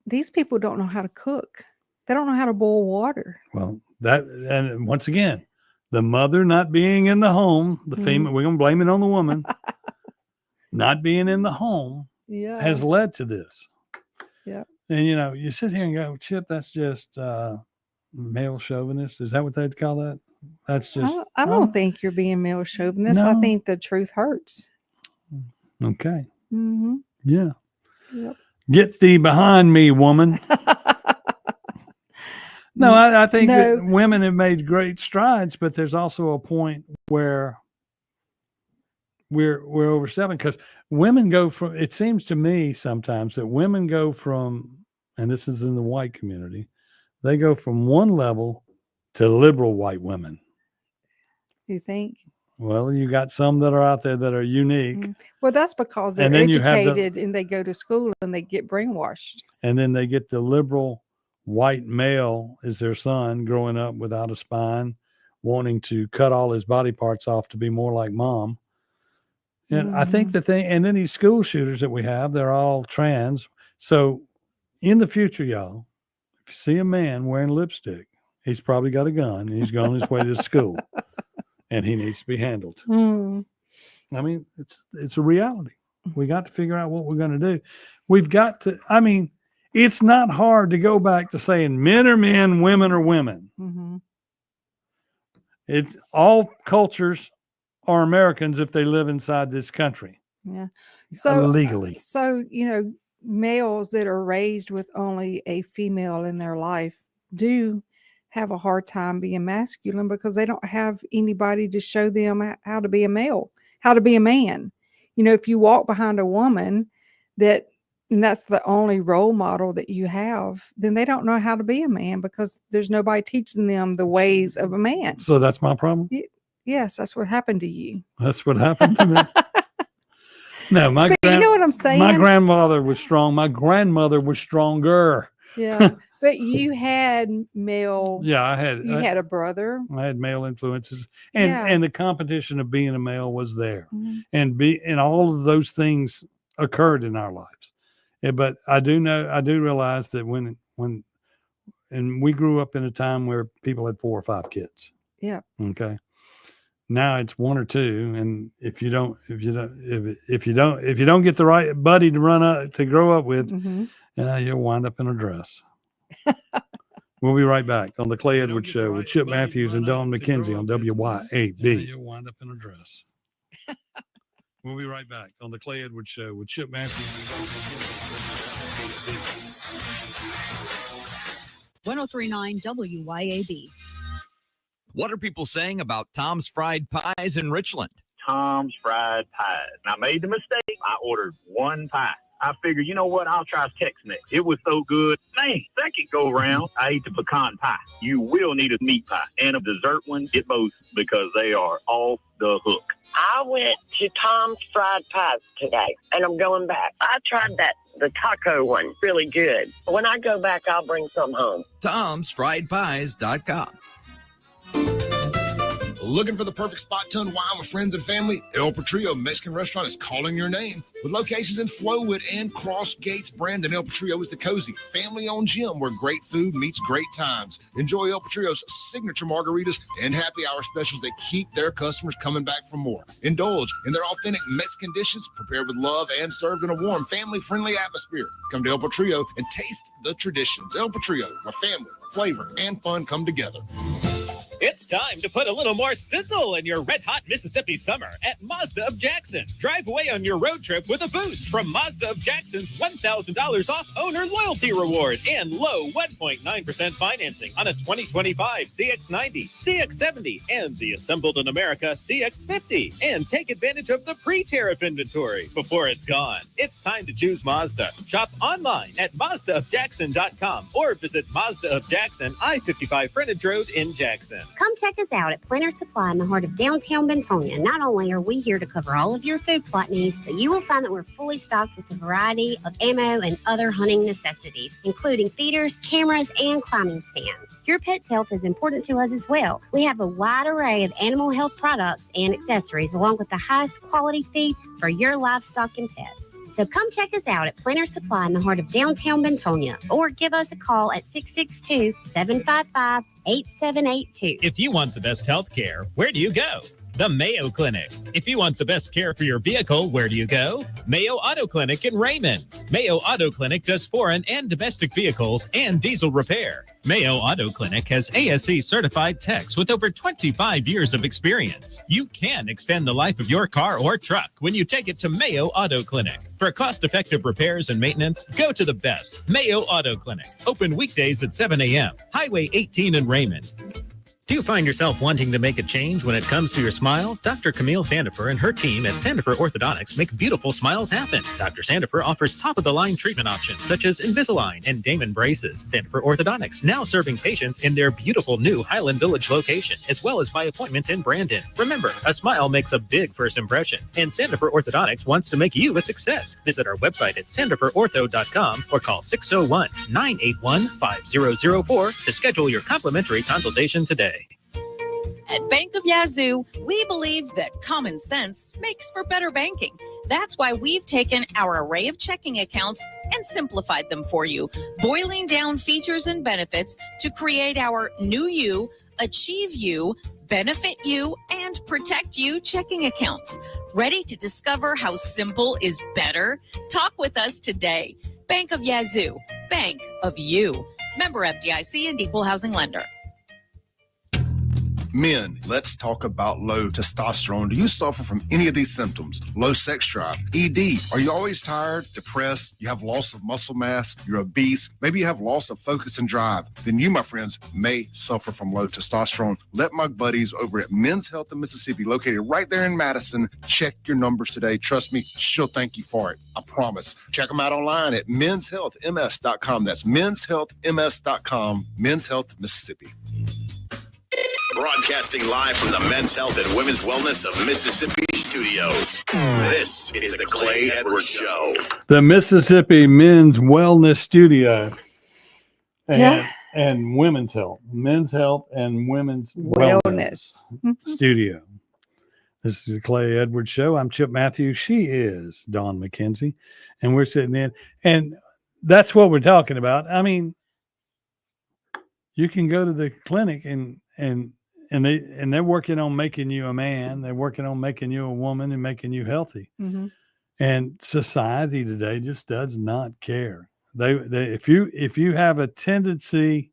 these people don't know how to cook. They don't know how to boil water. Well, and once again, the mother not being in the home, the female, we're going to blame it on the woman, not being in the home has led to this. Yeah. And, you sit here and go, Chip, that's just male chauvinist. Is that what they'd call that? That's just. I don't think you're being male chauvinist. I No. think the truth hurts. Okay. Mm-hmm. Yeah. Yep. Get thee behind me, woman. No, I think that women have made great strides, but there's also a point where we're overstepping because women go from, it seems to me sometimes that women go from, and this is in the white community, they go from one level to liberal white women. You think? Well, you got some that are out there that are unique. Well, that's because they're And then you have educated and they go to school and they get brainwashed. And then they get the liberal white male as their son growing up without a spine, wanting to cut all his body parts off to be more like mom. And I think the thing, and then these school shooters that we have, they're all trans. So in the future, y'all, if you see a man wearing lipstick, he's probably got a gun and he's going his way to school and he needs to be handled. Mm. I mean, it's a reality. We got to figure out what we're going to do. We've got to, it's not hard to go back to saying men are men, women are women. Mm-hmm. It's all cultures are Americans if they live inside this country. Yeah. So legally. So, males that are raised with only a female in their life do have a hard time being masculine because they don't have anybody to show them how to be a male, how to be a man. If you walk behind a woman and that's the only role model that you have, then they don't know how to be a man because there's nobody teaching them the ways of a man. So that's my problem? Yes, that's what happened to you. That's what happened to me. No, But you know what I'm saying? My grandfather was strong. My grandmother was stronger. Yeah. But you had male. Yeah, I had a brother. I had male influences, and the competition of being a male was there, and all of those things occurred in our lives. Yeah, but I do realize that when we grew up in a time where people had 4 or 5 kids. Yeah. Okay. Now it's 1 or 2, and if you don't get the right buddy to grow up with, you'll wind up in a dress. We'll be right back on the Clay Edwards Show with Chip Matthews and Dawn McKenzie on WYAB. You'll wind up in a dress. We'll be right back on the Clay Edwards Show with Chip Matthews and Dawn McKenzie. 1039 WYAB. What are people saying about Tom's Fried Pies in Richland? Tom's Fried Pies. And I made the mistake. I ordered one pie. I figured, you know what? I'll try Tex-Mex. It was so good. Man, second go round, I ate the pecan pie. You will need a meat pie and a dessert one. Get both because they are off the hook. I went to Tom's Fried Pies today, and I'm going back. I tried the taco one. Really good. When I go back, I'll bring some home. Tom'sFriedPies.com. Looking for the perfect spot to unwind with friends and family? El Patrio Mexican Restaurant is calling your name. With locations in Flowood and Cross Gates, Brandon, El Patrio is the cozy, family-owned gym where great food meets great times. Enjoy El Patrio's signature margaritas and happy hour specials that keep their customers coming back for more. Indulge in their authentic Mexican dishes prepared with love and served in a warm, family-friendly atmosphere. Come to El Patrio and taste the traditions. El Patrio, where family, flavor, and fun come together. It's time to put a little more sizzle in your red-hot Mississippi summer at Mazda of Jackson. Drive away on your road trip with a boost from Mazda of Jackson's $1,000 off owner loyalty reward and low 1.9% financing on a 2025 CX-90, CX-70, and the assembled in America CX-50. And take advantage of the pre-tariff inventory before it's gone. It's time to choose Mazda. Shop online at MazdaofJackson.com or visit Mazda of Jackson, I-55 Frontage Road in Jackson. Come check us out at Planter Supply in the heart of downtown Bentonia. Not only are we here to cover all of your food plot needs, but you will find that we're fully stocked with a variety of ammo and other hunting necessities, including feeders, cameras, and climbing stands. Your pet's health is important to us as well. We have a wide array of animal health products and accessories, along with the highest quality feed for your livestock and pets. So come check us out at Planter Supply in the heart of downtown Bentonia, or give us a call at 662-755-8782. If you want the best health care, where do you go? The Mayo Clinic. If you want the best care for your vehicle, where do you go? Mayo Auto Clinic in Raymond. Mayo Auto Clinic does foreign and domestic vehicles and diesel repair. Mayo Auto Clinic has ASE certified techs with over 25 years of experience. You can extend the life of your car or truck when you take it to Mayo Auto Clinic. For cost-effective repairs and maintenance, go to the best, Mayo Auto Clinic. Open weekdays at 7 a.m. Highway 18 in Raymond. Do you find yourself wanting to make a change when it comes to your smile? Dr. Camille Sandifer and her team at Sandifer Orthodontics make beautiful smiles happen. Dr. Sandifer offers top-of-the-line treatment options such as Invisalign and Damon braces. Sandifer Orthodontics now serving patients in their beautiful new Highland Village location, as well as by appointment in Brandon. Remember, a smile makes a big first impression, and Sandifer Orthodontics wants to make you a success. Visit our website at sandiferortho.com or call 601-981-5004 to schedule your complimentary consultation today. At Bank of Yazoo, we believe that common sense makes for better banking. That's why we've taken our array of checking accounts and simplified them for you, boiling down features and benefits to create our New You, Achieve You, Benefit You, and Protect You checking accounts. Ready to discover how simple is better? Talk with us today. Bank of Yazoo, Bank of You. Member FDIC and Equal Housing Lender. Men, let's talk about low testosterone. Do you suffer from any of these symptoms? Low sex drive, ED. Are you always tired, depressed? You have loss of muscle mass? You're obese? Maybe you have loss of focus and drive? Then you, my friends, may suffer from low testosterone. Let my buddies over at Men's Health in Mississippi, located right there in Madison, check your numbers today. Trust me, she'll thank you for it. I promise. Check them out online at menshealthms.com. That's menshealthms.com. Men's Health Mississippi. Broadcasting live from the Men's Health and Women's Wellness of Mississippi studios. This is the Clay Edwards Show. The Mississippi Men's Wellness Studio. And Women's Health. Men's Health and Women's Wellness Studio. This is the Clay Edwards Show. I'm Chip Matthews. She is Dawn McKenzie. And we're sitting in. And that's what we're talking about. I mean, you can go to the clinic and they're working on making you a man. They're working on making you a woman and making you healthy. Mm-hmm. And society today just does not care. They if you have a tendency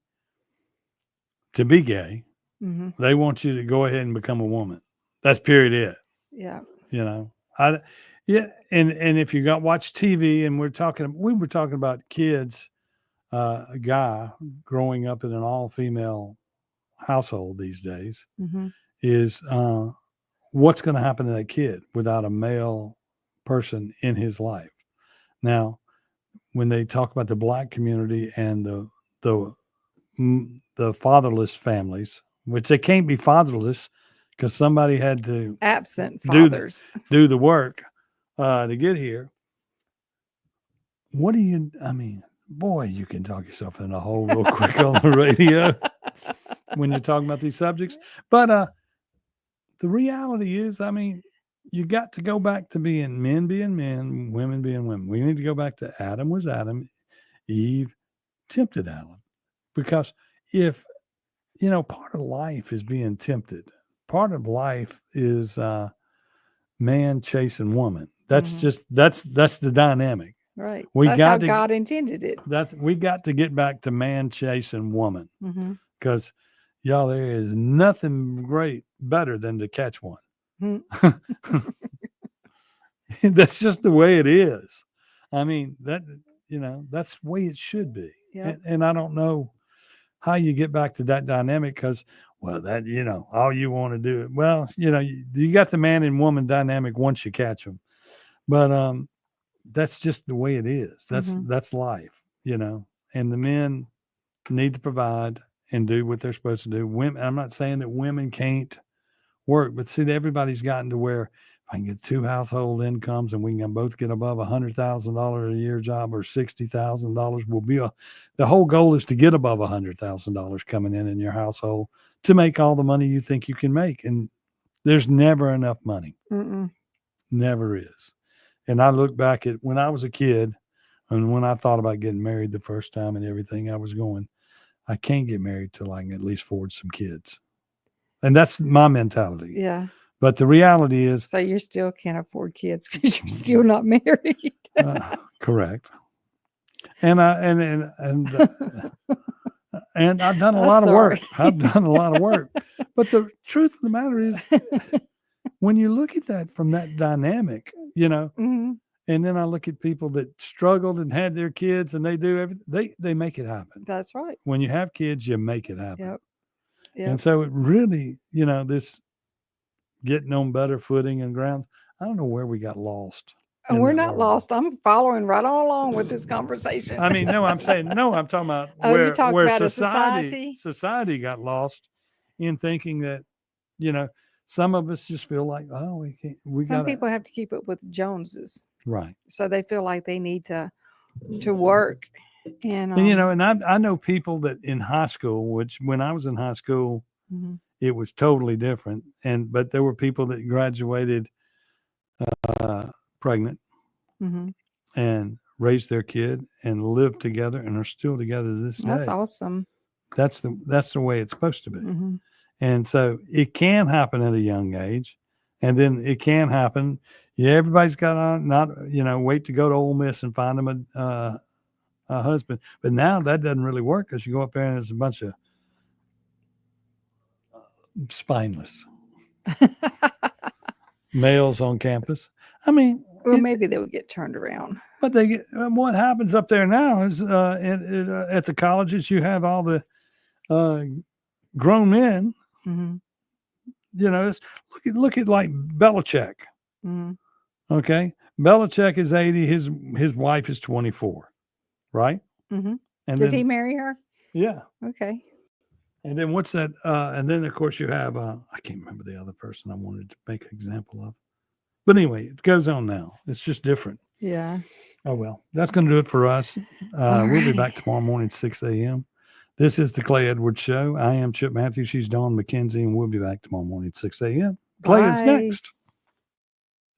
to be gay, mm-hmm. they want you to go ahead and become a woman. That's period it. Yeah. You know, and if you watch TV and we were talking about kids, a guy growing up in an all-female household these days, mm-hmm. is what's going to happen to that kid without a male person in his life. Now, when they talk about the Black community and the fatherless families, which they can't be fatherless because somebody had to absent fathers do the work to get here. Boy, you can talk yourself in a hole real quick on the radio when you're talking about these subjects. But the reality is, you got to go back to men being men, women being women. We need to go back to Adam was Adam, Eve tempted Adam. Because if, part of life is being tempted. Part of life is man chasing woman. That's mm-hmm. that's the dynamic. Right. That's how God intended it. We got to get back to man chasing woman. Mm-hmm. Because, Y'all, there is nothing better than to catch one. That's just the way it is. I mean, that's the way it should be. Yeah. And I don't know how you get back to that dynamic because, well, that, all you want to do. Well, you got the man and woman dynamic once you catch them. But that's just the way it is. That's life, and the men need to provide and do what they're supposed to do. Women, I'm not saying that women can't work, but see, everybody's gotten to where if I can get 2 household incomes and we can both get above $100,000 a year job or $60,000 will be the whole goal is to get above $100,000 coming in your household to make all the money you think you can make. And there's never enough money. Never is. And I look back at when I was a kid and when I thought about getting married the first time and everything, I was going, I can't get married till I can at least afford some kids. And that's my mentality. Yeah. But the reality is. So you still can't afford kids because you're still not married. Correct. And I've done a lot of work. I've done a lot of work. But the truth of the matter is, when you look at that from that dynamic, and then I look at people that struggled and had their kids and they do everything, they make it happen. That's right. When you have kids, you make it happen. Yep. And so it really, this getting on better footing and grounds, I don't know where we got lost. And we're not lost. I'm following right on along with this conversation. I mean, I'm talking about where society got lost in thinking that, some of us just feel like, oh, we can't. Some people have to keep up with the Joneses. Right. So they feel like they need to work. And I know people that in high school, which when I was in high school, it was totally different. But there were people that graduated pregnant and raised their kid and lived together and are still together to this day. That's awesome. That's the way it's supposed to be. And so it can happen at a young age, and then it can happen. Yeah, everybody's got to not wait to go to Ole Miss and find them a husband. But now that doesn't really work because you go up there and there's a bunch of spineless males on campus. I mean, well, maybe they would get turned around. But what happens up there now is at the colleges you have all the grown men. Look at like Belichick. Okay, Belichick is 80. His wife is 24, right? And did he marry her? Yeah. Okay. And then what's that? And then of course you have I can't remember the other person I wanted to make an example of. But anyway, it goes on now. It's just different. Yeah. Oh well, that's going to do it for us. We'll be back tomorrow morning at 6 a.m. This is the Clay Edwards Show. I am Chip Matthews. She's Dawn McKenzie, and we'll be back tomorrow morning at 6 a.m. Clay is next.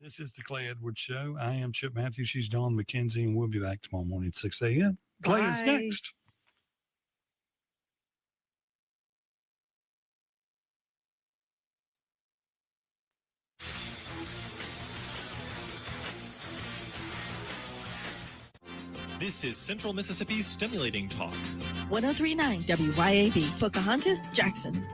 This is the Clay Edwards Show. I am Chip Matthews. She's Dawn McKenzie, and we'll be back tomorrow morning at 6 a.m. Clay is next. This is Central Mississippi's Stimulating Talk. 1039 WYAB, Pocahontas, Jackson.